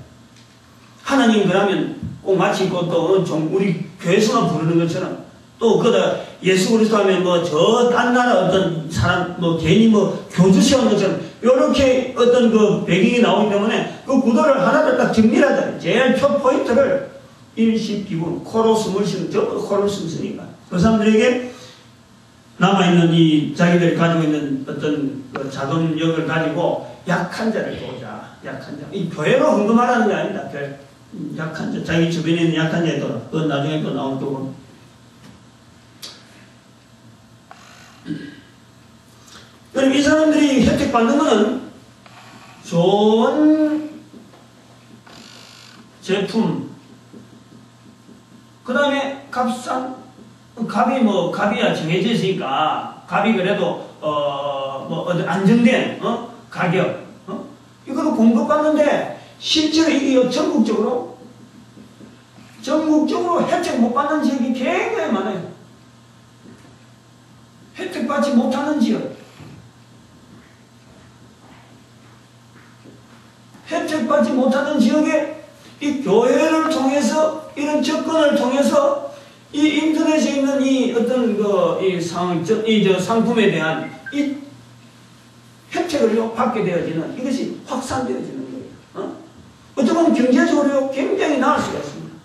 하나님 그러면 꼭 마치 또 우리 교회에서만 부르는 것처럼 또 그다 예수 그리스도 하면 뭐 저 딴 나라 어떤 사람 뭐 괜히 뭐 교주 세운 것처럼 이렇게 어떤 그 배경이 나오기 때문에 그 구도를 하나를 딱 정리하자. 제일 첫 포인트를 일식 기분, 코로 숨을 쉬는, 저 코로 숨 쉬니까 그 사람들에게 남아있는 이 자기들이 가지고 있는 어떤 그 자금력을 가지고 약한 자를 도우자. 약한 자. 이 교회로 헌금하라는 게 아니다. 약한 자. 자기 주변에 있는 약한 자에 도와. 그건 나중에 또 나올 거고. 그럼 이 사람들이 혜택 받는 것은 좋은 제품, 그 다음에 값싼, 값이야 정해져 있으니까, 값이 그래도, 안정된, 가격, 이거를 공급받는데, 실제로 이게 전국적으로 혜택 못 받는 지역이 굉장히 많아요. 혜택 받지 못하는 지역. 혜택 받지 못하는 지역에 이 교회를 통해서, 이런 접근을 통해서 이 인터넷에 있는 이 어떤 상품에 대한 이 혜택을 받게 되어지는 이것이 확산되어지는 거예요. 어떻게 보면 경제적으로 굉장히 나을 수가 있습니다.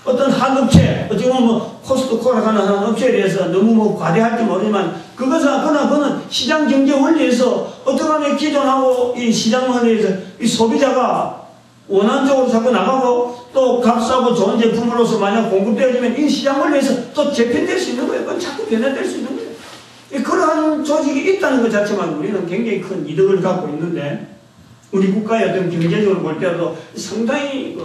어떤 한 업체, 어떻게 보면 뭐 코스트코라 하는 한 업체에 대해서 너무 뭐 과대할지 모르지만 그거는 시장 경제 원리에서 어떻게 보면 기존하고 이 시장 원리에서 이 소비자가 원한적으로 자꾸 나가고 또 값싸고 좋은 제품으로서 만약 공급되어지면 이 시장 원리에서 또 재편될 수 있는 거예요. 그건 자꾸 변화될 수 있는 거예요. 그러한 조직이 있다는 것 자체만 우리는 굉장히 큰 이득을 갖고 있는데 우리 국가의 어떤 경제적으로 볼 때도 상당히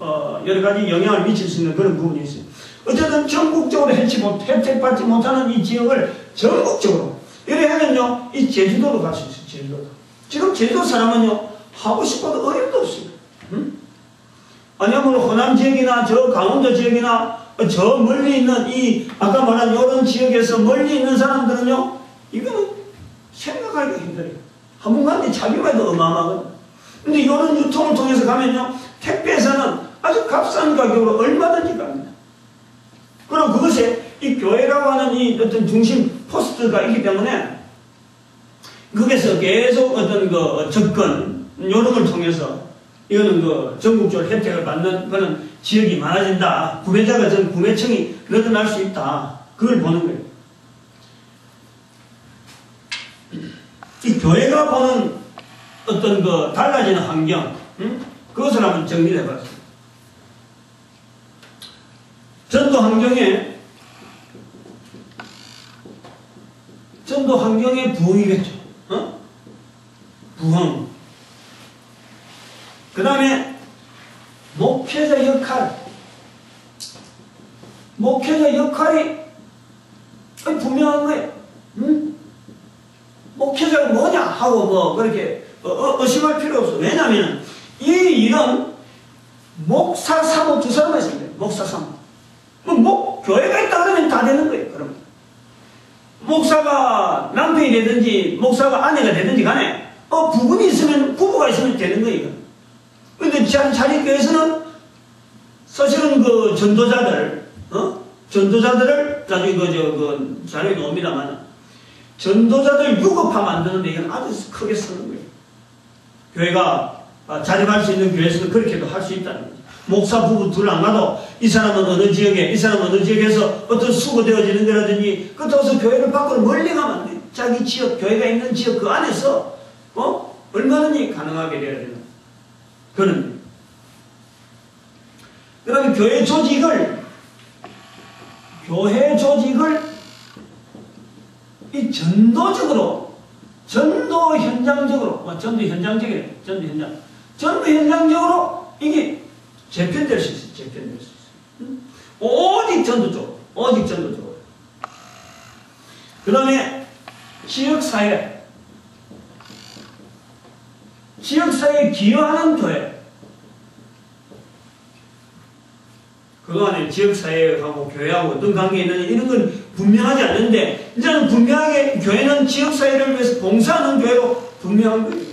여러 가지 영향을 미칠 수 있는 그런 부분이 있어요. 어쨌든 전국적으로 혜택받지 못하는 이 지역을 전국적으로 이래 하면요 이 제주도로 갈 수 있어요. 제주도도. 지금 제주도 사람은요 하고 싶어도 어림도 없습니다. 아니면 호남 지역이나 저 강원도 지역이나 저 멀리 있는 아까 말한 이런 지역에서 멀리 있는 사람들은요, 이거는 생각하기가 힘들어요. 한번 가는데 자기만 해도 어마어마하거든. 근데 이런 유통을 통해서 가면요, 택배에서는 아주 값싼 가격으로 얼마든지 갑니다. 그럼 그것에 이 교회라고 하는 이 어떤 중심 포스트가 있기 때문에 거기서 계속 어떤 접근, 이런 걸 통해서 이거는 전국적으로 혜택을 받는 그런 지역이 많아진다. 구매자가 전 구매층이 늘어날 수 있다. 그걸 보는 거예요. 이 교회가 보는 어떤 달라지는 환경, 그것을 한번 정리를 해봤어요. 전도 환경의 부흥이겠죠. 부흥. 그 다음에 목회자 역할이 분명한 거예요. 목회자가 뭐냐 하고 그렇게 의심할 필요 없어. 왜냐하면 이 일은 목사 사모 두 사람만 있으면 돼요. 목사 사모. 교회가 있다 그러면 다 되는 거예요. 그럼 목사가 남편이 되든지 목사가 아내가 되든지 간에 부부가 있으면 되는 거예요. 근데 자리교회에서는 사실은 전도자들을 나중에 자료에 나옵니다만 전도자들 유급화 만드는데 이건 아주 크게 쓰는 거예요. 교회가 자립할 수 있는 교회에서는 그렇게도 할 수 있다는 거죠. 목사 부부 둘 안 가도 이 사람은 어느 지역에, 이 사람은 어느 지역에서 어떤 수거되어지는 거라든지 그렇다고 해서 교회를 밖으로 멀리 가면 안 돼요. 자기 지역, 교회가 있는 지역 그 안에서 얼마든지 가능하게 되어야 되는 그런. 그 다음에 교회 조직을 이 전도 현장적으로 이게 재편될 수 있어요. 오직 전도 쪽으로. 그 다음에 지역사회에 기여하는 교회. 그동안에 지역사회하고 교회하고 어떤 관계가 있느냐 이런 건 분명하지 않는데 이제는 분명하게 교회는 지역사회를 위해서 봉사하는 교회로 분명한 거예요.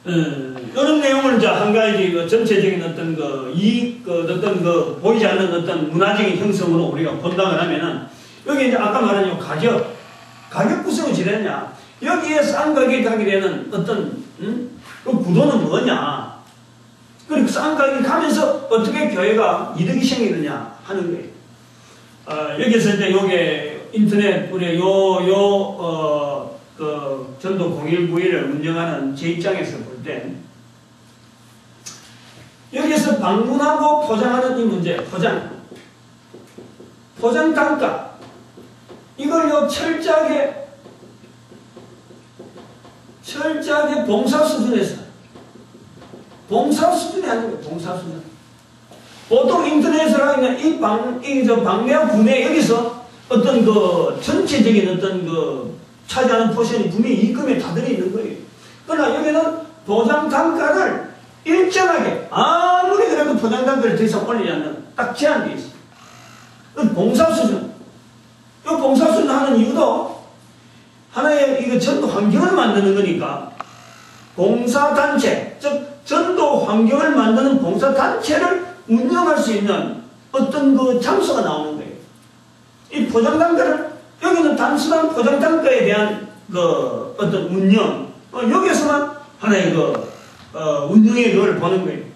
이런 내용을 이제 한 가지 전체적인 어떤 보이지 않는 어떤 문화적인 형성으로 우리가 본다고 하면은 여기 이제 아까 말한 요 가격 구성이 지냈냐 여기에 싼 가격이 가게 되는 어떤 그 구도는 뭐냐 그리고 싼 가격이 가면서 어떻게 교회가 이득이 생기느냐 하는 거예요. 여기서 이제 요게 인터넷 우리 전도 0191을 운영하는 제 입장에서 볼 때 여기서 방문하고 포장하는 이 문제, 포장 단가 이걸 철저하게 봉사 수준에서 봉사 수준이 아니고 봉사 수준. 보통 인터넷으로 하는 이 방매와 구매 여기서 어떤 전체적인 어떤 차지하는 포션이 분명히 입금에 다 들어있는 거예요. 그러나 여기는 포장 단가를 일정하게 아무리 그래도 포장 단가를 더 이상 올리지 않는 딱 제한되어 있어요. 봉사 수준. 이 봉사 수준 하는 이유도 하나의 전도 환경을 만드는 거니까 봉사단체, 즉 전도 환경을 만드는 봉사단체를 운영할 수 있는 어떤 장소가 나오는 거예요. 이 포장 단가를 여기는 단순한 포장 단가에 대한 어떤 운영, 여기에서만 하나의 운영의 그걸 보는 거예요.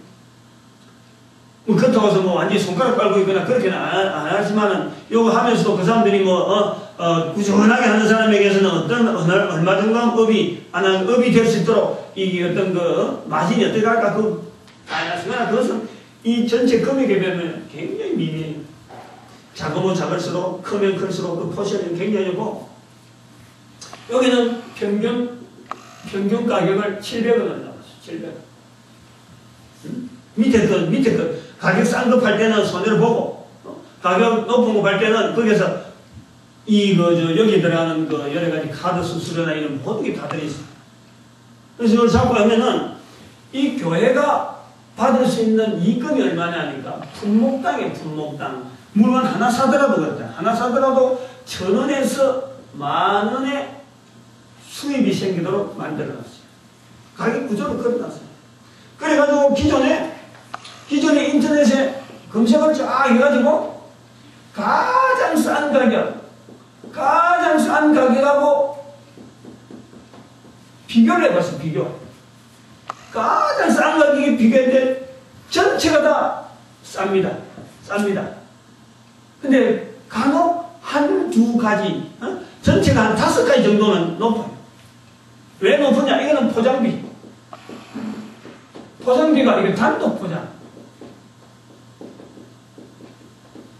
그렇다고 해서 완전히 손가락 빨고 있거나 그렇게는 안 하지만은, 요거 하면서도 그 사람들이 꾸준하게 하는 사람에게서는 얼마든가 업이 될 수 있도록, 이 마진이 어떻게 할까, 다양하지만 그것은 이 전체 금액에 비하면 굉장히 미미해요. 작으면 작을수록, 크면 클수록 그 포션이 굉장히 고 여기는 평균 가격을 700원을 나왔어요. 700원. 밑에 가격 싼 거 팔 때는 손해를 보고, 가격 높은 거 팔 때는 거기서 여기 들어가는 여러 가지 카드 수수료나 이런 모든 게 다 들어있어요. 그래서 이걸 잡고 하면은, 이 교회가 받을 수 있는 이익금이 얼마냐니까 품목당에 품목당. 물건 하나 사더라도 그렇다. 하나 사더라도 1,000원에서 10,000원의 수입이 생기도록 만들어놨어요. 가격 구조를 그려놨어요. 그래가지고 기존에 인터넷에 검색을 쫙 해가지고 가장 싼 가격하고 비교를 해봤어요. 비교. 가장 싼 가격이 비교했는데 전체가 다 쌉니다. 근데 간혹 한두 가지, 전체가 한 5가지 정도는 높아요. 왜 높으냐? 이거는 포장비가 이게 단독 포장.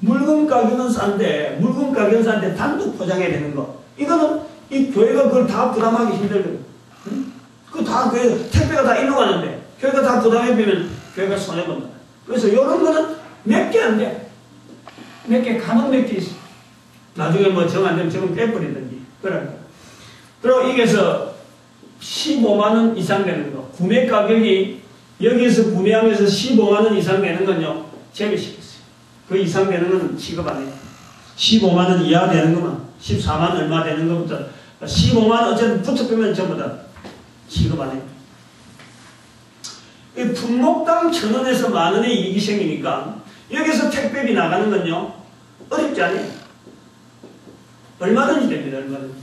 물건 가격은 싼데 단독 포장해야 되는 거. 이거는 이 교회가 그걸 다 부담하기 힘들거든요. 그 다 택배가 다 일로 가는데 교회가 다 부담해주면 교회가 손해본다. 그래서 이런 거는 몇 개 안 돼. 간혹 몇 개 있어. 나중에 뭐 정 안 되면 정은 빼버리든지. 그러니까. 그리고 이게서 15만원 이상 되는 거. 구매 가격이 여기에서 구매하면서 15만원 이상 되는 건요, 제외시켰어요. 그 이상 되는 건 취급 안 해요. 15만원 이하 되는 것만, 14만 얼마 되는 것부터, 15만원 어쨌든 붙어보면 전부 다 취급 안 해요. 이 품목당 1,000원에서 10,000원의 이익이 생기니까, 여기서 택배비 나가는 건요, 어렵지 않아요. 얼마든지 됩니다, 얼마든지.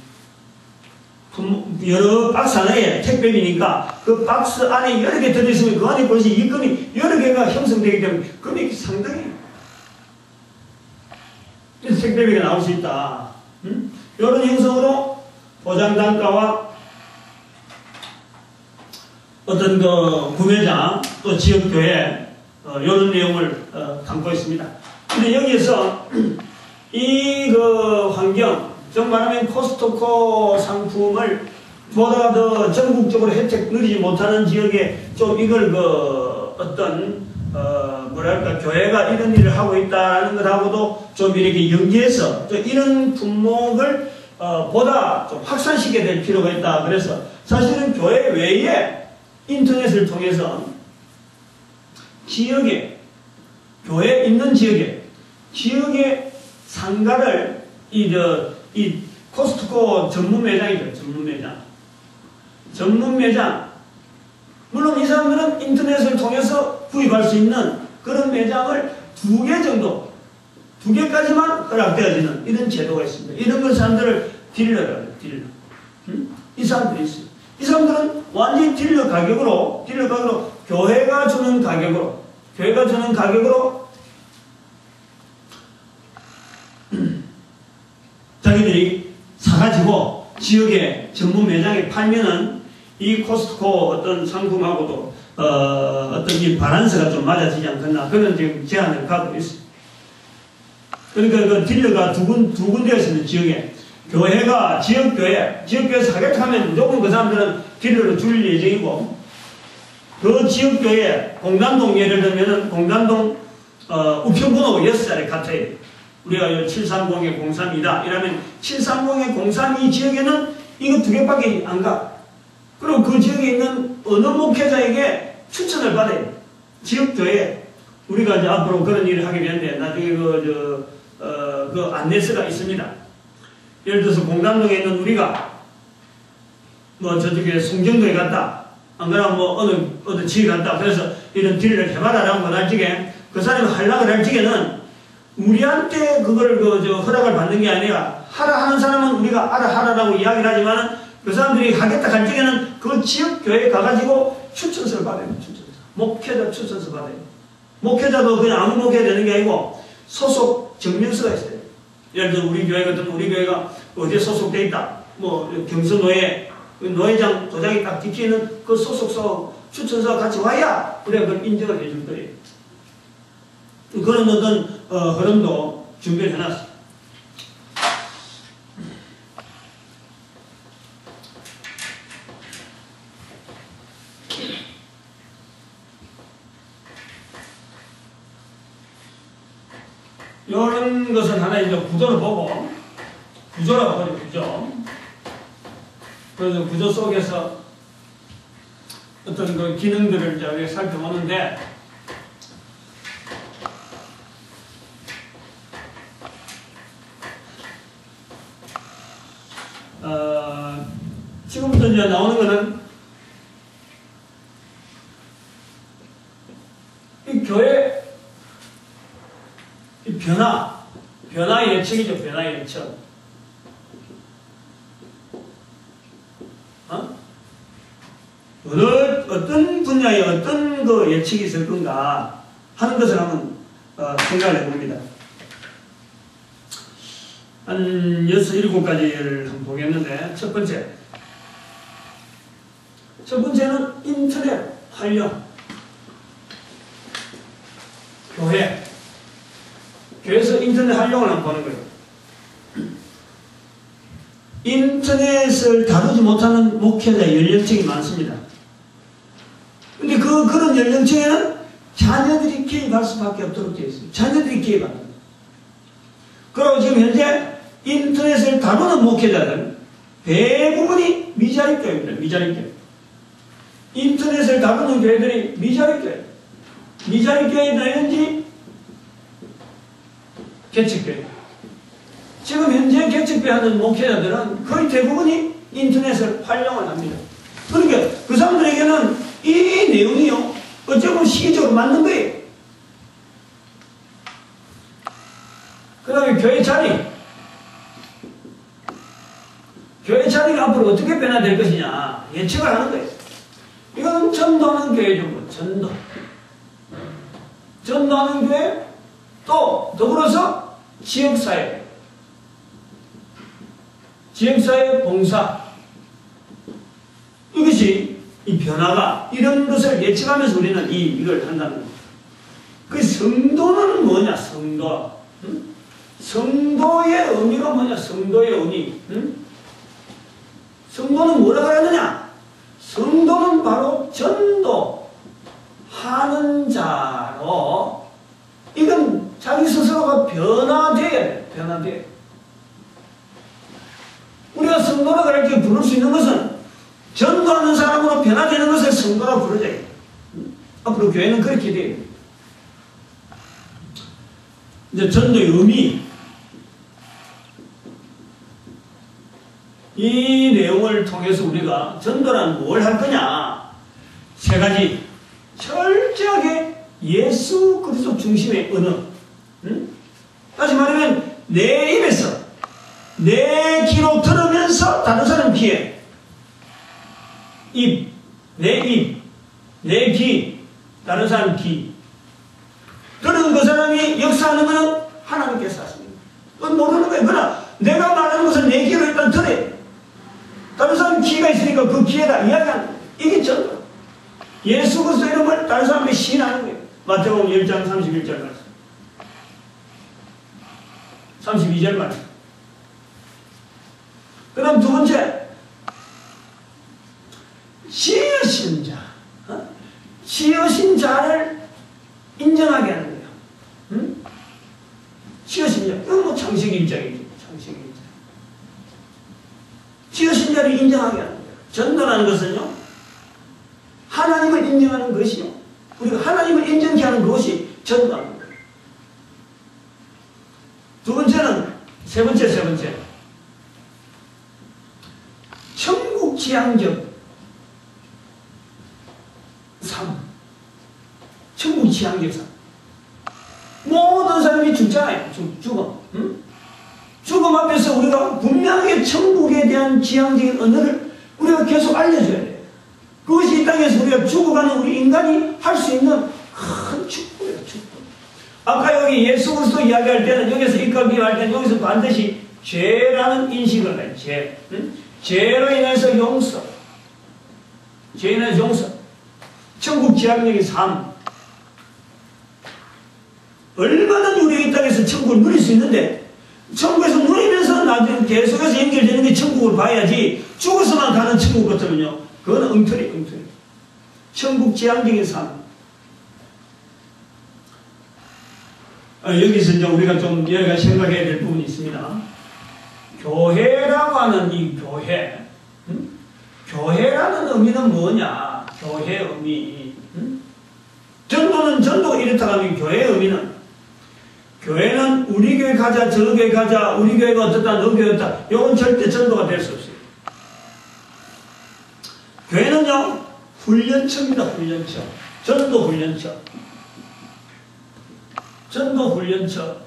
여러 박스 하나에 택배비니까 그 박스 안에 여러 개 들어있으면 그 안에 벌써 이익금이 여러 개가 형성되기 때문에 금액이 상당해요. 그래서 택배비가 나올 수 있다. 이런 형성으로 보장단가와 어떤 그 구매자 또 지역교회 이런 내용을 담고 있습니다. 근데 여기에서 이 그 환경 정말 말하면 코스트코 상품을 보다 더 전국적으로 혜택 누리지 못하는 지역에 좀 이걸 그 어떤 뭐랄까 교회가 이런 일을 하고 있다는 것하고도 좀 이렇게 연계해서 또 이런 품목을 보다 좀 확산시켜야 될 필요가 있다. 그래서 사실은 교회 외에 인터넷을 통해서 지역에 교회 있는 지역에 상가를 이 코스트코 전문 매장이죠. 전문 매장. 물론 이 사람들은 인터넷을 통해서 구입할 수 있는 그런 매장을 2개 정도, 2개까지만 허락되어지는 이런 제도가 있습니다. 이런 걸 사람들을 딜러라고 해요. 이 사람들이 있어요. 이 사람들은 완전히 딜러 가격으로 교회가 주는 가격으로 자기들이 사가지고 지역의 전문 매장에 팔면은 이 코스트코 어떤 상품하고도 어떤 이 밸런스가 좀 맞아지지 않겠나 그런 지금 제안을 갖고 있어요. 그러니까 그 딜러가 두 군데가 있습니다. 지역에 교회가 지역교회에서 하겠다 하면 무조건 그 사람들은 딜러로 줄일 예정이고 그 지역교회 공단동 예를 들면은 공단동 우편번호가 6자리 같아요. 우리가 730에 03이다 이러면 730에 03이 지역에는 이거 2개밖에 안 가. 그리고 그 지역에 있는 어느 목회자에게 추천을 받아요. 지역교회 우리가 이제 앞으로 그런 일을 하게 되는데 나중에 그 안내서가 있습니다. 예를 들어서 공단동에 있는 우리가 뭐 저쪽에 송정도에 갔다. 안 그러면 뭐 어느 지역에 갔다. 그래서 이런 딜을 해봐라라고 할 적에 그 사람이 하려고 할 적에는 우리한테 그걸 허락을 받는 게 아니라 하라 하는 사람은 우리가 하라라고 이야기를 하지만 그 사람들이 하겠다 할 적에는 그 지역 교회에 가가지고 추천서를 받아요. 목회자 추천서 받아요. 목회자도 그냥 아무 목회자 되는 게 아니고 소속 증명서가 있어요. 예를 들어 우리 교회 같은 우리 교회가 어디에 소속돼 있다. 뭐 경서노회 노회장 도장이 딱 찍히는 그 소속서 추천서가 같이 와야 우리가 그걸 인정을 해줄 거예요. 그런 어떤 흐름도 준비를 해놨어요. 이런 것은 하나 이제 구조를 보고 구조라고 하죠. 구조. 그래서 구조 속에서 어떤 그 기능들을 이제 살펴보는데, 지금부터 이제 나오는 거는 이 교회 이 변화 예측이죠. 변화 예측. 어떤 분야에 어떤 그 예측이 있을 건가 하는 것을 한번 생각을 해봅니다. 한 6, 7가지를 한번 보겠는데, 첫 번째는 인터넷 활용. 교회에서 인터넷 활용을 한번 보는 거예요. 인터넷을 다루지 못하는 목회자 연령층이 많습니다. 근데 그런 연령층에는 자녀들이 개입할 수밖에 없도록 되어 있습니다. 자녀들이 개입합니다. 그리고 지금 현재 인터넷을 다루는 목회자들 대부분이 미자립교회입니다. 미자립교회. 인터넷을 다루는 교회들이 미자립교회. 미자립교회든지 개척교회. 지금 현재 개척교회 하는 목회자들은 거의 대부분이 인터넷을 활용을 합니다. 그러니까 그 사람들에게는 이 내용이요, 어쩌면 시기적으로 맞는 거예요. 그 다음에 교회 자리가 앞으로 어떻게 변화될 것이냐 예측을 하는 거예요. 이거는 전도하는 교회죠. 전도하는 교회, 또 더불어서 지역사회 봉사, 이것이 이 변화가 이런 것을 예측하면서 우리는 이걸 한다는 거예요. 그 성도는 뭐냐? 성도의 의미가 뭐냐? 성도의 의미. 성도는 뭐라고 하느냐? 성도는 바로 전도하는 자로, 이건 자기 스스로가 변화돼야 돼요. 변화돼요. 우리가 성도라고 이렇게 부를 수 있는 것은 전도하는 사람으로 변화되는 것을 성도라고 부르자. 앞으로 교회는 그렇게 돼요. 이제 전도의 의미, 이 내용을 통해서 우리가 전도란 뭘 할 거냐? 3가지. 철저하게 예수 그리스도 중심의 언어. 다시 말하면 내 입에서, 내 귀로 들으면서 다른 사람 귀에, 내 귀, 다른 사람 귀. 들은 그 사람이 역사하는 것은 하나님께서 하십니다. 그건 모르는 거예요. 그러나 내가 말하는 것은 내 귀로 일단 들어요. 다른 사람 귀가 있으니까 그 귀에다 이야기하는 거예요. 이게 전도. 예수 그리스도 이름을 다른 사람에게 시인하는 거예요. 마태복음 1장 31절 말씀, 32절 말씀. 그 다음 2번째, 지으신 자. 지으신 자를 인정하게 하는 거예요. 지으신 자. 이건 뭐 창세기 1장이죠. 창세기 1장. 지으신 자를 인정하게 하는 거예요. 전도라는 것은요, 하나님을 인정하는 것이요, 우리가 하나님을 인정케 하는 것이 전도하는 거예요. 세 번째. 천국 지향적 삶. 천국 지향적 삶. 모든 사람이 죽잖아요. 죽음. 죽음 앞에서 우리가 분명하게 천국에 대한 지향적인 언어를 우리가 계속 알려줘야 돼요. 그것이 이 땅에서 우리가 죽어가는 우리 인간이 할 수 있는 큰 축복이에요. 축복. 아까 여기 예수 그리스도 이야기할 때는, 여기서 입각기할 때는 여기서 반드시 죄라는 인식을 해요. 죄로 인해서 용서. 죄로 인해서 용서. 천국 지향적인 삶. 얼마든지 우리가 이 땅에서 천국을 누릴 수 있는데, 천국에서 누리면서 나중에 계속해서 연결되는 게 천국을 봐야지, 죽어서만 가는 천국 같으면요, 그건 엉터리. 천국 지향적인 삶. 여기서 이제 우리가 좀 여러 가지 생각해야 될 부분이 있습니다. 교회라고 하는 이 교회. 교회라는 의미는 뭐냐? 교회 의미. 전도는 전도가 이렇다 하면 교회의 의미는, 교회는 우리 교회 가자, 저 교회 가자, 우리 교회가 어떻다, 너 교회 어떻다, 이건 절대 전도가 될 수 없어요. 교회는요, 훈련처입니다. 훈련처. 전도 훈련처. 전도 훈련처.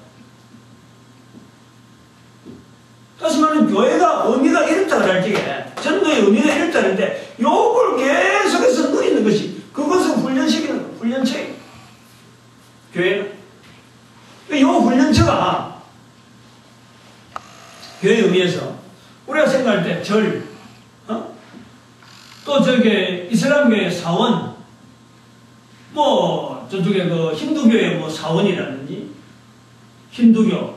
다시 말하면 교회가 의미가 이렇다 할 적에, 전도의 의미가 이렇다 할 때, 요걸 계속해서 누리는 것이, 그것을 훈련시키는 거, 훈련처예요. 교회는. 요 훈련처가, 교회 의미에서, 우리가 생각할 때 절, 또 저게 이슬람교회 사원, 뭐 저쪽에 그 힌두교의 뭐 사원이라든지 힌두교,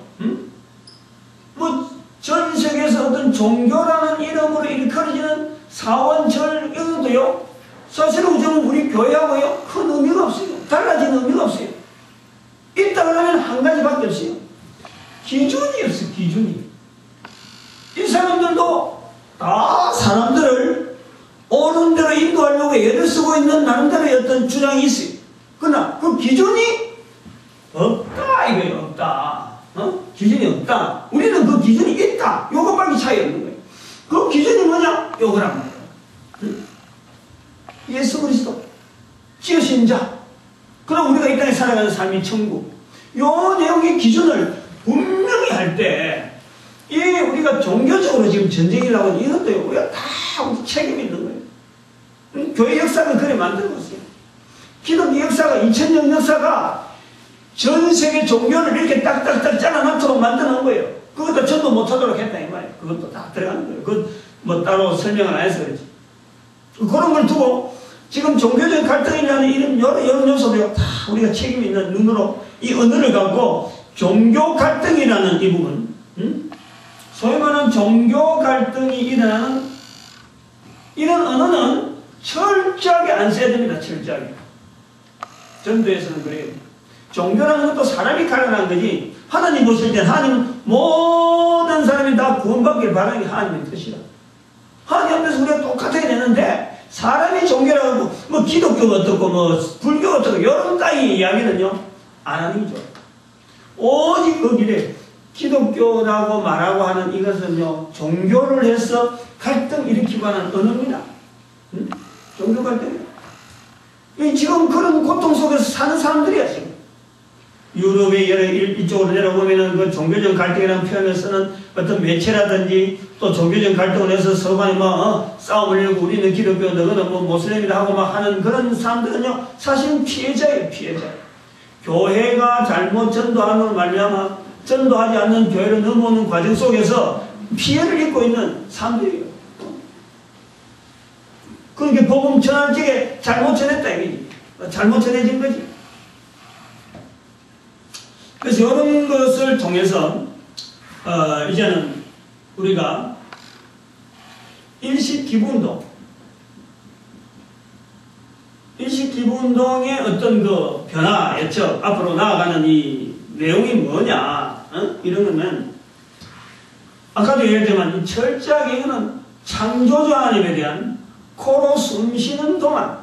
뭐 전 세계에서 어떤 종교라는 이름으로 일컬어지는 사원, 절 이런 것도요, 사실은 우리 교회하고요 큰 의미가 없어요. 달라진 의미가 없어요. 있다고 하면 한 가지밖에 없어요. 기준이 없어요. 기준이. 이 사람들도 다 사람들을 옳은 대로 인도하려고 애를 쓰고 있는 나름대로의 어떤 주장이 있어요. 그러나 그 기준이 없다 이거예요. 없다. 기준이 없다. 우리는 그 기준이 있다. 요것밖에 차이 없는 거예요. 그 기준이 뭐냐? 요거란 말이에요. 예수 그리스도 지으신 자. 그럼 우리가 이 땅에 살아가는 삶이 천국. 요 내용의 기준을 분명히 할 때, 이 우리가 종교적으로 지금 전쟁이라고 하는 이것도요, 우리가 다 책임이 있는 거예요. 교회 역사가 그래 만든 것이에요. 기독교 역사가, 2000년 역사가 전 세계 종교를 이렇게 딱딱딱 잘라놓도록 만드는 거예요. 그것도 전도 못하도록 했다 이 말이에요. 그것도 다 들어가는 거예요. 그것 뭐 따로 설명을 안 해서 그렇지. 그런 걸 두고 지금 종교적 갈등이라는 이런 여러 요소도요, 다 우리가 책임 있는 눈으로 이 언어를 갖고 종교 갈등이라는 이 부분, 소위 말하는 종교 갈등이 일어나는 이런 언어는 철저하게 안 써야 됩니다. 철저하게. 전도에서는 그래요. 종교라는 것도 사람이 가르는 거지, 하나님 보실 때는 하나님은 모든 사람이 다 구원받길 바라는 게 하나님의 뜻이라. 하나님 앞에서 우리가 똑같아야 되는데, 사람이 종교라고 뭐 기독교가 어떻고 뭐 불교가 어떻고 이런 따위 이야기는요 안 하는 게 좋아요. 오직 그 길에 기독교라고 말하고 하는 이것은요, 종교를 해서 갈등 일으키고 하는 언어입니다. 종교 갈등이에요. 지금 그런 고통 속에서 사는 사람들이야, 지금. 유럽의 이쪽으로 내려보면은 그 종교적 갈등이라는 표현을 쓰는 어떤 매체라든지 또 종교적 갈등을 해서 서로 간에 싸움을 열고 우리는 기독교, 너는 뭐 모슬림이다 하고 막 하는 그런 사람들은요, 사실은 피해자예요, 피해자. 교회가 잘못 전도하는 말미암아 전도하지 않는 교회로 넘어오는 과정 속에서 피해를 입고 있는 사람들이에요. 그러니까 복음 전할 적에 잘못 전했다 이거지. 잘못 전해진 거지. 그래서 이런 것을 통해서 이제는 우리가 일식기부운동의 어떤 그 변화, 예측, 앞으로 나아가는 이 내용이 뭐냐, 이런 거는 아까도 얘기했지만 철저하게 이거는 창조주 하나님에 대한 코로 숨 쉬는 동안,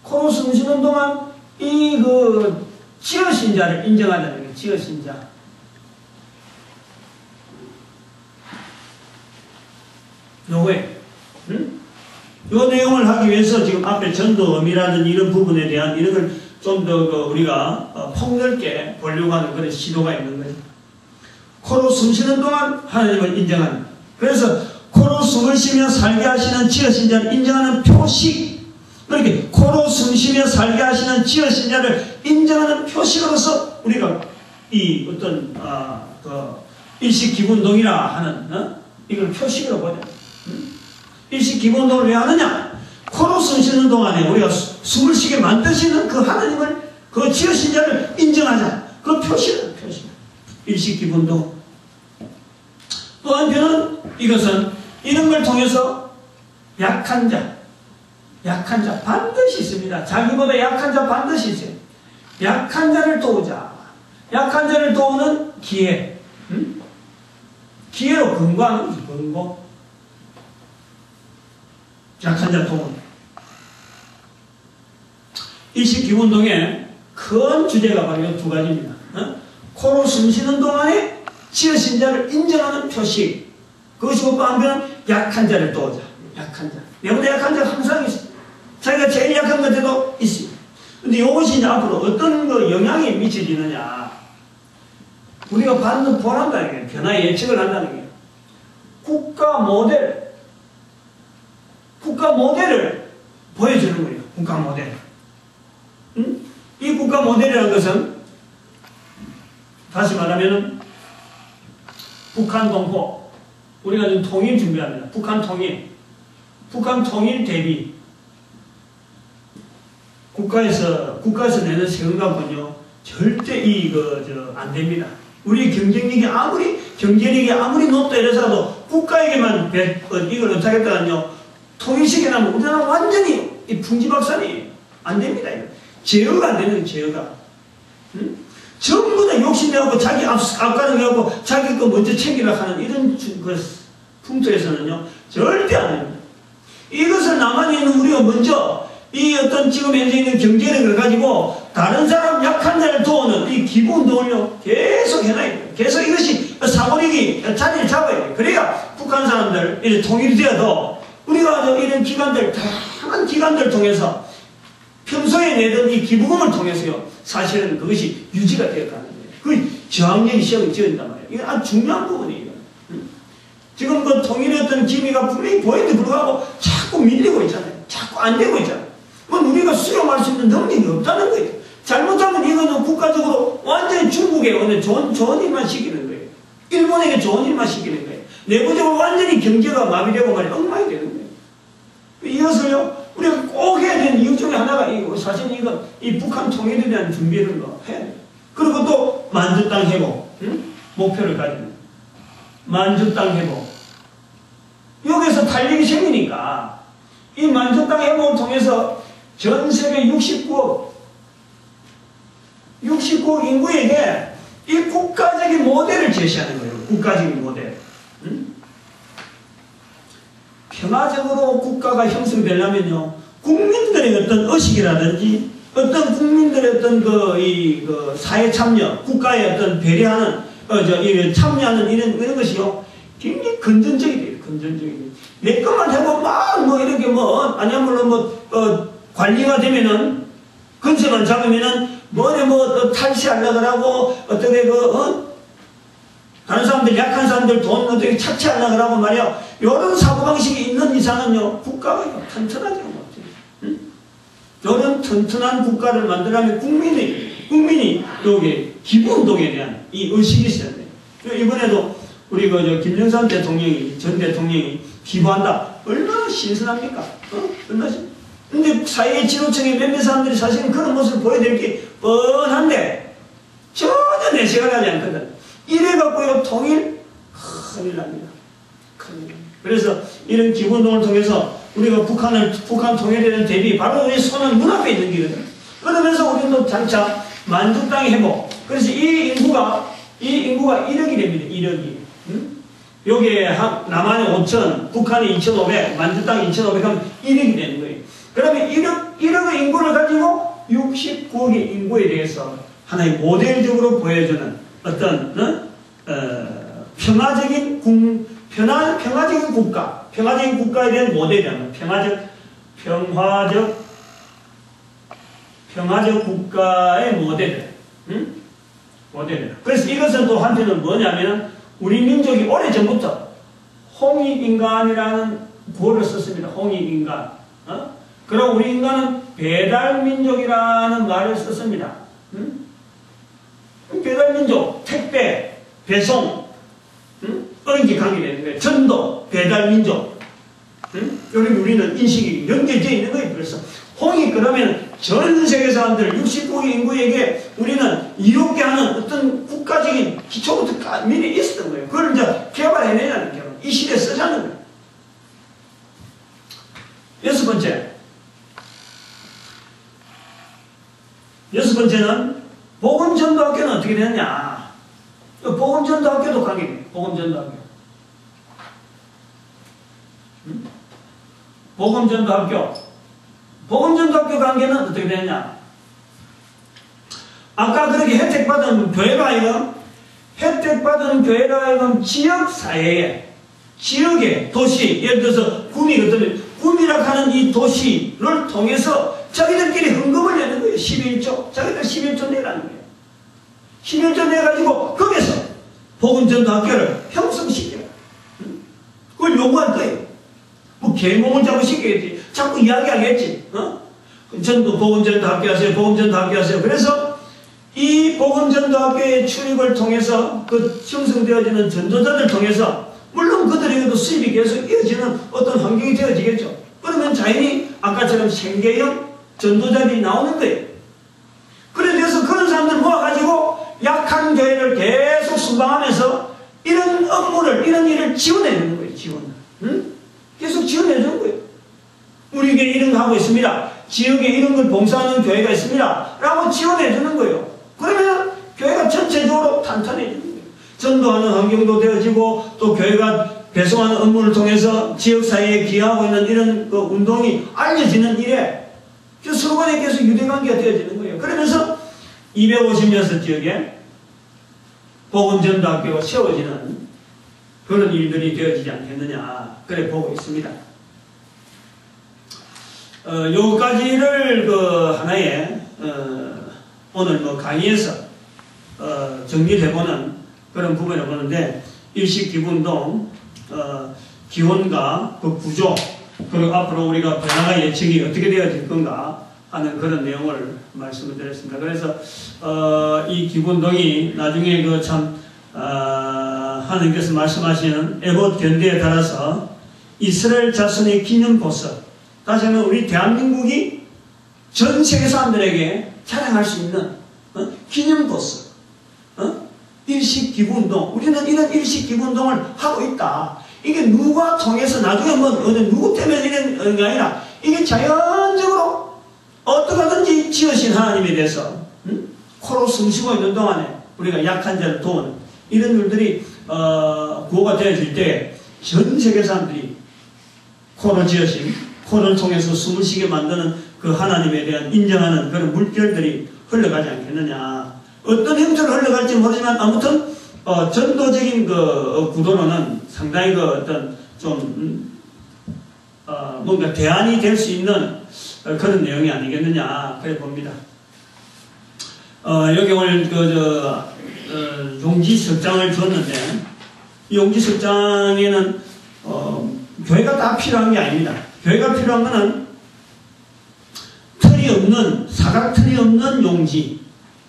코로 숨 쉬는 동안 이 그 지으신 자를 인정하자는 거예요. 지으신 자. 요거에, 요 내용을 하기 위해서 지금 앞에 전도 의미라든 이런 부분에 대한 이런 걸 좀 더 우리가 폭넓게 보려고 하는 그런 시도가 있는 거예요. 코로 숨 쉬는 동안 하나님을 인정하는. 그래서 코로 숨을 쉬며 살게 하시는 지으신 자를 인정하는 표식. 그렇게 코로 숨 쉬며 살게 하시는 지으신 자를 인정하는 표식으로서 우리가 이 어떤 일식기부운동이라 하는 이걸 표식으로 보자. 일식기부운동을 왜 하느냐? 코로 숨 쉬는 동안에 우리가 숨을 쉬게 만드시는 그 하나님을, 그 지으신 자를 인정하자. 그 표시다, 표시. 일식기부운동. 또 한편은 이것은 이런 걸 통해서 약한 자 반드시 있습니다. 자기보다 약한 자 반드시 있어요. 약한 자를 도우자. 약한 자를 도우는 기회. 기회로 근거하는 거지, 근거. 약한 자 도움. 20기본운동의 큰 주제가 바로 이 두 가지입니다. 코로 숨 쉬는 동안에 지으신 자를 인정하는 표식. 그것이고 또 한편은 약한 자를 도우자. 약한 자. 내보다 약한 자가 항상 있어. 자기가 제일 약한 것에도 있어. 근데 이것이 이제 앞으로 어떤 영향이 미쳐지느냐. 우리가 받는 보란다는 게 변화의 예측을 한다는 게 국가 모델을 보여주는 거예요. 국가 모델. 이 국가 모델이라는 것은 다시 말하면 북한 동포, 우리가 지금 통일 준비합니다. 북한 통일 대비 국가에서 내는 세금값은요 절대 안 됩니다. 우리 경쟁력이 아무리 높다 이래서라도 국가에게만 이걸 어떻게 하겠다는요 통일시켜 나면 우리나라 완전히 풍지박산이 안 됩니다. 제어가 안 되는 제어가. 전부 다 욕심내고 자기 앞가는 게 하고 자기 거 먼저 챙기라 하는 이런 풍토에서는요 절대 안 됩니다. 이것을 남한에 있는 우리가 먼저 이 어떤 지금 현재 있는 경제력을 가지고 다른 사람 약한 자를 도우는 이 기부운동을요 계속 해놔야 돼요. 계속 이것이 사고력이 자리를 잡아야 돼요. 그래야 북한 사람들 이제 통일이 되어도 우리가 이런 기관들 다양한 기관들을 통해서 평소에 내던 이 기부금을 통해서요 사실은 그것이 유지가 되어가는 거예요. 그 저항력이 시험을 지어진단 말이에요. 이건 아주 중요한 부분이에요. 지금 그 통일의 어떤 기미가 분명히 보이는데 불구하고 자꾸 밀리고 있잖아요. 자꾸 안 되고 있잖아요. 그건 우리가 수용할 수 있는 능력이 없다는 거예요. 잘못하면 이거는 국가적으로 완전히 중국에 좋은 일만 시키는 거예요. 일본에게 좋은 일만 시키는 거예요. 내부적으로 완전히 경제가 마비되고 말이 엉망이 되는 거예요. 이것을요, 우리가 꼭 해야 되는 이유 중에 하나가 사실 이 북한 통일에 대한 준비를 해야 돼요. 그리고 또 만주 땅 회복, 목표를 가지는 만주 땅 회복. 여기서 탄력이 생기니까 이 만주 땅 회복을 통해서 전 세계 69억 인구에게 이 국가적인 모델을 제시하는 거예요. 국가적인 모델. 평화적으로 국가가 형성되려면요, 국민들의 어떤 의식이라든지, 어떤 국민들의 어떤 사회 참여, 국가의 어떤 배려하는, 참여하는 이런 것이요, 굉장히 근전적이 돼요. 근전적이 돼요. 내 것만 해도 이렇게 아니면 관리가 되면은, 건설만 잡으면은, 탈취하려고 하고, 어떻게 다른 사람들, 약한 사람들 돈 어떻게 착취하려고 하고 말이야. 이런 사고방식이 있는 이상은요, 국가가 튼튼하지 못해요. 이런 튼튼한 국가를 만들려면 국민이 여기 기부운동에 대한 이 의식이 있어야 돼요. 이번에도 우리 김정삼 대통령이, 전 대통령이 기부한다. 얼마나 신선합니까? 근데 사회 지도층의 몇몇 사람들이 사실은 그런 모습을 보여드릴 게 뻔한데, 전혀 내색을 하지 않거든. 이래갖고요, 통일, 큰일 납니다. 큰일 납니다. 그래서 이런 기부운동을 통해서 우리가 북한 통일에 대비 바로 우리 손은 눈앞에 있는 길이거든요. 그러면서 우리도 장차 만주 땅의 회복. 그래서 이 인구가 1억이 됩니다. 1억이. 여기에 남한이 5천, 북한이 2,500, 만주 땅이 2,500 하면 1억이 되는 거예요. 그러면 1억의 인구를 가지고 69억의 인구에 대해서 하나의 모델적으로 보여주는 어떤 평화적인 국가에 대한 모델이라는 평화적 국가의 모델. 모델이다. 그래서 이것은 또 한편은 뭐냐면 우리 민족이 오래전부터 홍익인간이라는 구호를 썼습니다. 홍익인간. 그럼 우리 인간은 배달민족이라는 말을 썼습니다. 배달민족, 택배, 배송, 이렇게 관계되는 거예요. 전도, 배달민족. 여기 우리는 인식이 연결되어 있는 거예요. 그래서 홍익 그러면 전 세계 사람들 69억 인구에게 우리는 이롭게 하는 어떤 국가적인 기초부터 미리 있었던 거예요. 그걸 이제 개발해내자는 거예요. 이 시대에 쓰자는 거예요. 여섯 번째는 복음전도학교는 어떻게 되느냐. 복음전도학교도 관계돼요. 복음전도학교. 복음전도학교 관계는 어떻게 되느냐. 아까 그렇게 혜택받은 교회가 하여금 혜택받은 교회가 하여금 지역사회에 지역의 도시, 예를 들어서 구미거든요. 구미라 하는 이 도시를 통해서 자기들끼리 헌금을 내는 거예요. 11조. 자기들 11조 내라는 거예요. 11조 내가지고 거기서 복음전도학교를 형성시켜요. 그걸 요구할 거예요. 뭐 계몽을 자꾸 시켜야지. 자꾸 이야기하겠지. 전도 복음전도학교 하세요. 복음전도학교 하세요. 그래서 이 복음전도학교의 출입을 통해서 그 형성되어지는 전도자들 통해서 물론 그들에게도 수입이 계속 이어지는 어떤 환경이 되어지겠죠. 그러면 자연히 아까처럼 생계형 전도자들이 나오는 거예요. 그래서 그런 사람들 모아가지고 약한 교회를 계속 순방하면서 이런 업무를, 이런 일을 지원해주는 거예요. 지원을. 계속 지원해주는 거예요. 우리 교회 이런 거 하고 있습니다. 지역에 이런 걸 봉사하는 교회가 있습니다. 라고 지원해주는 거예요. 그러면 교회가 전체적으로 탄탄해지는 거예요. 전도하는 환경도 되어지고 또 교회가 배송하는 업무를 통해서 지역사회에 기여하고 있는 이런 그 운동이 알려지는 일에 서로 간에 계속 유대관계가 되어지는 거예요. 그러면서 256지역에 복음전도학교가 세워지는 그런 일들이 되어지지 않겠느냐 그래 보고 있습니다. 요까지를 그 하나의 오늘 뭐 강의에서 정리를 해보는 그런 부분을 보는데 일식기부운동 기원과 그 구조 그리고 앞으로 우리가 변화가 예측이 어떻게 되어질 건가 하는 그런 내용을 말씀을 드렸습니다. 그래서 이 기부운동이 나중에 그 참 하나님께서 말씀하시는 에봇 견대에 따라서 이스라엘 자손의 기념보석 다시 하면 우리 대한민국이 전 세계 사람들에게 자랑할 수 있는 기념보석 일식기부운동 우리는 이런 일식기부운동을 하고 있다. 이게 누가 통해서 나중에 뭐 누구 때문에 이런 게 아니라 이게 자연적으로 어떻게든지 지으신 하나님에 대해서 코로 숨쉬고 있는 동안에 우리가 약한 자를 도우는 이런 일들이 구호가 되어질 때 전 세계 사람들이 코로 지으신 코를 통해서 숨을 쉬게 만드는 그 하나님에 대한 인정하는 그런 물결들이 흘러가지 않겠느냐. 어떤 형태로 흘러갈지 모르지만 아무튼 전도적인 그 구도로는 상당히 그 어떤 좀 뭔가 대안이 될 수 있는 그런 내용이 아니겠느냐 그래 봅니다. 여기 오늘 용지석장을 줬는데 이 용지석장에는 교회가 다 필요한 게 아닙니다. 교회가 필요한 것은 틀이 없는 사각틀이 없는 용지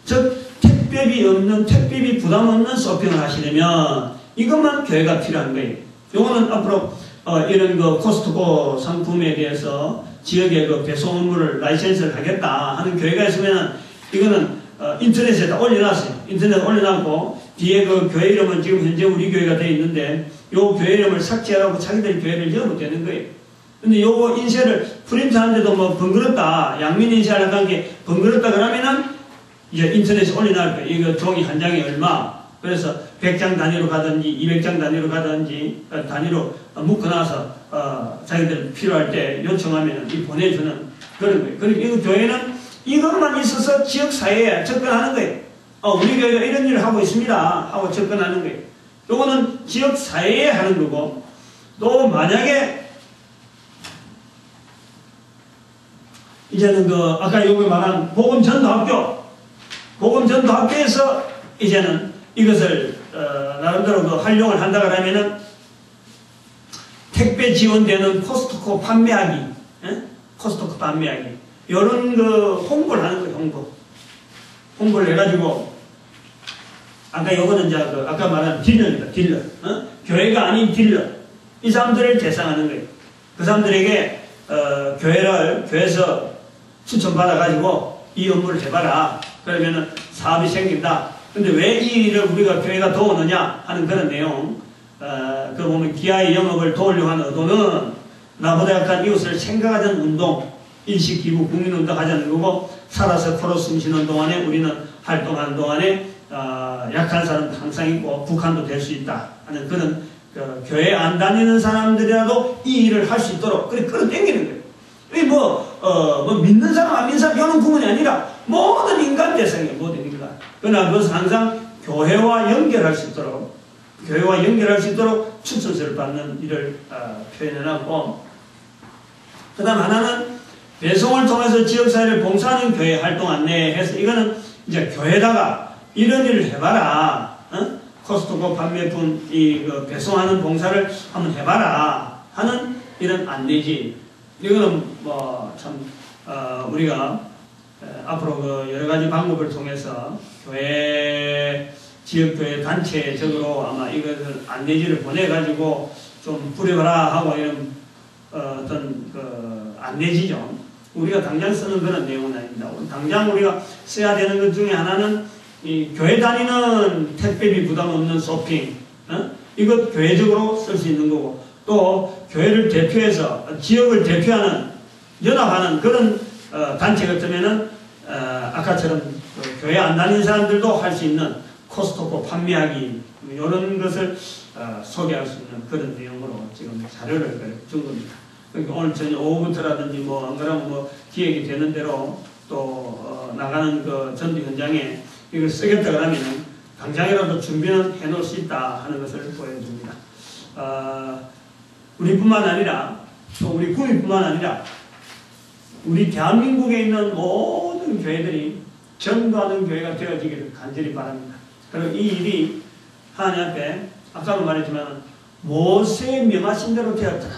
즉 택배비 없는 택배비 부담 없는 쇼핑을 하시려면 이것만 교회가 필요한 거예요. 요거는 앞으로 이런 그 코스트코 상품에 대해서 지역에 그 배송 업무를 라이센스를 하겠다 하는 교회가 있으면 이거는 인터넷에다 올려놨어요. 인터넷에 올려놨고 뒤에 그 교회 이름은 지금 현재 우리 교회가 되어 있는데 요 교회 이름을 삭제하라고 자기들 교회를 열어도 되는 거예요. 근데 요거 인쇄를 프린트하는데도 뭐 번거롭다 양면 인쇄하려고 한 게 번거롭다 그러면은 이제 인터넷에 올려놓을 거예요. 이거 종이 한 장에 얼마 그래서 100장 단위로 가든지 200장 단위로 가든지 단위로 묶어놔서 자기들 필요할 때 요청하면 이 보내주는 그런 거예요. 그리고 이 교회는 이것만 있어서 지역사회에 접근하는 거예요. 우리 교회가 이런 일을 하고 있습니다 하고 접근하는 거예요. 요거는 지역사회에 하는 거고 또 만약에 이제는 그 아까 여기 말한 복음전도학교에서 이제는 이것을 나름대로 그 활용을 한다 그러면은 택배 지원되는 코스트코 판매하기, 코스트코 판매하기 이런 그 홍보를 하는 거예요. 홍보를 해가지고 아까 요거는 이제 그 아까 말한 딜러입니다. 딜러, 교회가 아닌 딜러 이 사람들을 대상하는 거예요. 그 사람들에게 교회에서 추천받아가지고 이 업무를 해봐라. 그러면은 사업이 생긴다. 근데 왜 이 일을 우리가 교회가 도우느냐 하는 그런 내용. 그 보면 기아의 영업을 도우려고 하는 의도는 나보다 약한 이웃을 생각하자는 운동, 일식기부 국민운동 하자는 거고 살아서 코로 숨쉬는 동안에 우리는 활동하는 동안에 약한 사람도 항상 있고 북한도 될 수 있다 하는 그런 교회 안 다니는 사람들이라도 이 일을 할 수 있도록 그래 끌어당기는 거예요. 뭐 믿는 사람 안 믿는 사람 이런 구분이 아니라 모든 인간 해야 대상이 모델입니다. 그러나 그것은 항상 교회와 연결할 수 있도록 추천서를 받는 일을 표현해놨고, 그 다음 하나는 배송을 통해서 지역사회를 봉사하는 교회 활동 안내해서, 이거는 이제 교회다가 이런 일을 해봐라. 코스트코 판매품 배송하는 봉사를 한번 해봐라 하는 이런 안내지. 이거는 우리가 앞으로 여러 가지 방법을 통해서 지역교회 단체적으로 아마 이것을 안내지를 보내가지고 좀 뿌려봐라 하고 이런 어떤 안내지죠. 우리가 당장 쓰는 그런 내용은 아닙니다. 당장 우리가 써야 되는 것 중에 하나는 이 교회 다니는 택배비 부담 없는 쇼핑, 이것 교회적으로 쓸 수 있는 거고, 또 교회를 대표해서 지역을 대표하는 연합하는 그런 단체 같으면은 아까처럼 교회 안 다니는 사람들도 할 수 있는 코스트코 판매하기 이런 것을 소개할 수 있는 그런 내용으로 지금 자료를 준 겁니다. 그러니까 오늘 저녁 오후부터라든지 안 그러면 기획이 되는 대로 또 나가는 그 전도 현장에 이걸 쓰겠다 그러면 당장이라도 준비는 해놓을 수 있다 하는 것을 보여줍니다. 우리뿐만 아니라 또 우리 구민뿐만 아니라 우리 대한민국에 있는 모든 교회들이 전도하는 교회가 되어지기를 간절히 바랍니다. 그리고 이 일이 하나님 앞에 아까도 말했지만 모세의 명하신 대로 되었더라.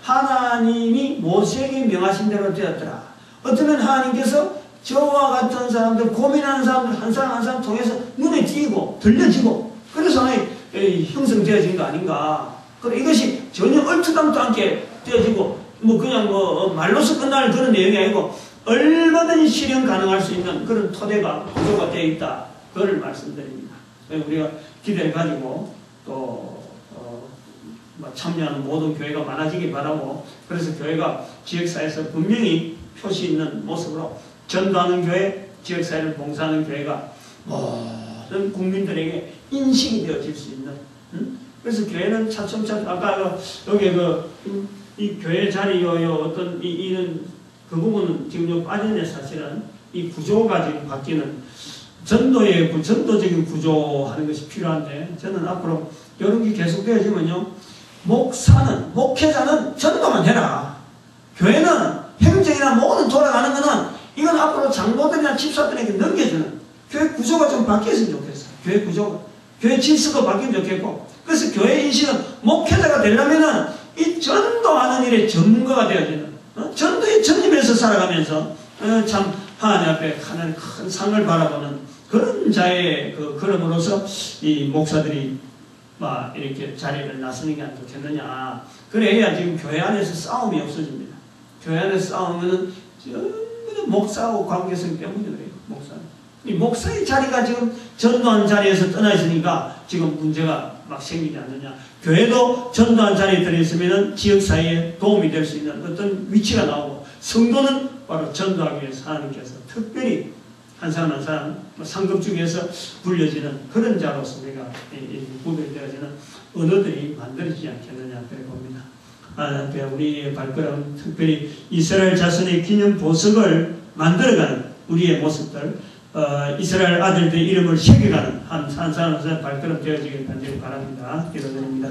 하나님이 모세에게 명하신 대로 되었더라. 어쩌면 하나님께서 저와 같은 사람들, 고민하는 사람들 한 사람 한 사람 통해서 눈에 띄고 들려지고 그래서 형성되어진 거 아닌가. 그리고 이것이 전혀 얼토당토 않게 되어지고 그냥 말로서 끝날 그런 내용이 아니고 얼마든지 실현 가능할 수 있는 그런 토대가 구조가 되어 있다. 그걸 말씀드립니다. 우리가 기대를 가지고 또 참여하는 모든 교회가 많아지기 바라고, 그래서 교회가 지역사회에서 분명히 표시 있는 모습으로 전도하는 교회, 지역사회를 봉사하는 교회가 모든 국민들에게 인식이 되어질 수 있는, 그래서 교회는 차츰차츰 아까 여기 이 교회 자리 어떤 이는 그 부분은 지금 빠졌네. 사실은 이 구조가 지금 바뀌는 전도적인 구조하는 것이 필요한데, 저는 앞으로 이런 게 계속되어지면요, 목회자는 전도만 해라. 교회는 행정이나 모든 돌아가는 거는 이건 앞으로 장로들이나 집사들에게 넘겨주는 교회 구조가 좀 바뀌었으면 좋겠어요. 교회 구조가, 교회 질서도 바뀌면 좋겠고, 그래서 교회 인식은 목회자가 되려면은 이 전도하는 일에 전문가가 되어지는, 전도에 전임해서 살아가면서 참 하나님 앞에 하나님 큰 상을 바라보는 그런 자의 그럼으로써 이 목사들이 이렇게 자리를 나서는 게 안 좋겠느냐. 그래야 지금 교회 안에서 싸움이 없어집니다. 교회 안에서 싸우면은 전부 목사하고 관계성 때문에 그래요. 이 목사의 자리가 지금 전도하는 자리에서 떠나 있으니까 지금 문제가 생기지 않느냐. 교회도 전도한 자리에 들어있으면 지역사회에 도움이 될 수 있는 어떤 위치가 나오고, 성도는 바로 전도하기 위해서 하나님께서 특별히 한 사람 한 사람 상급 중에서 불려지는 그런 자로서 우리가 구별되어지는 언어들이 만들어지지 않겠느냐 그래 봅니다. 우리의 발걸음, 특별히 이스라엘 자손의 기념 보석을 만들어가는 우리의 모습들, 이스라엘 아들들의 이름을 새겨가는 한 사람 한 사람 발걸음 되어지길 간절히 바랍니다. 기도드립니다.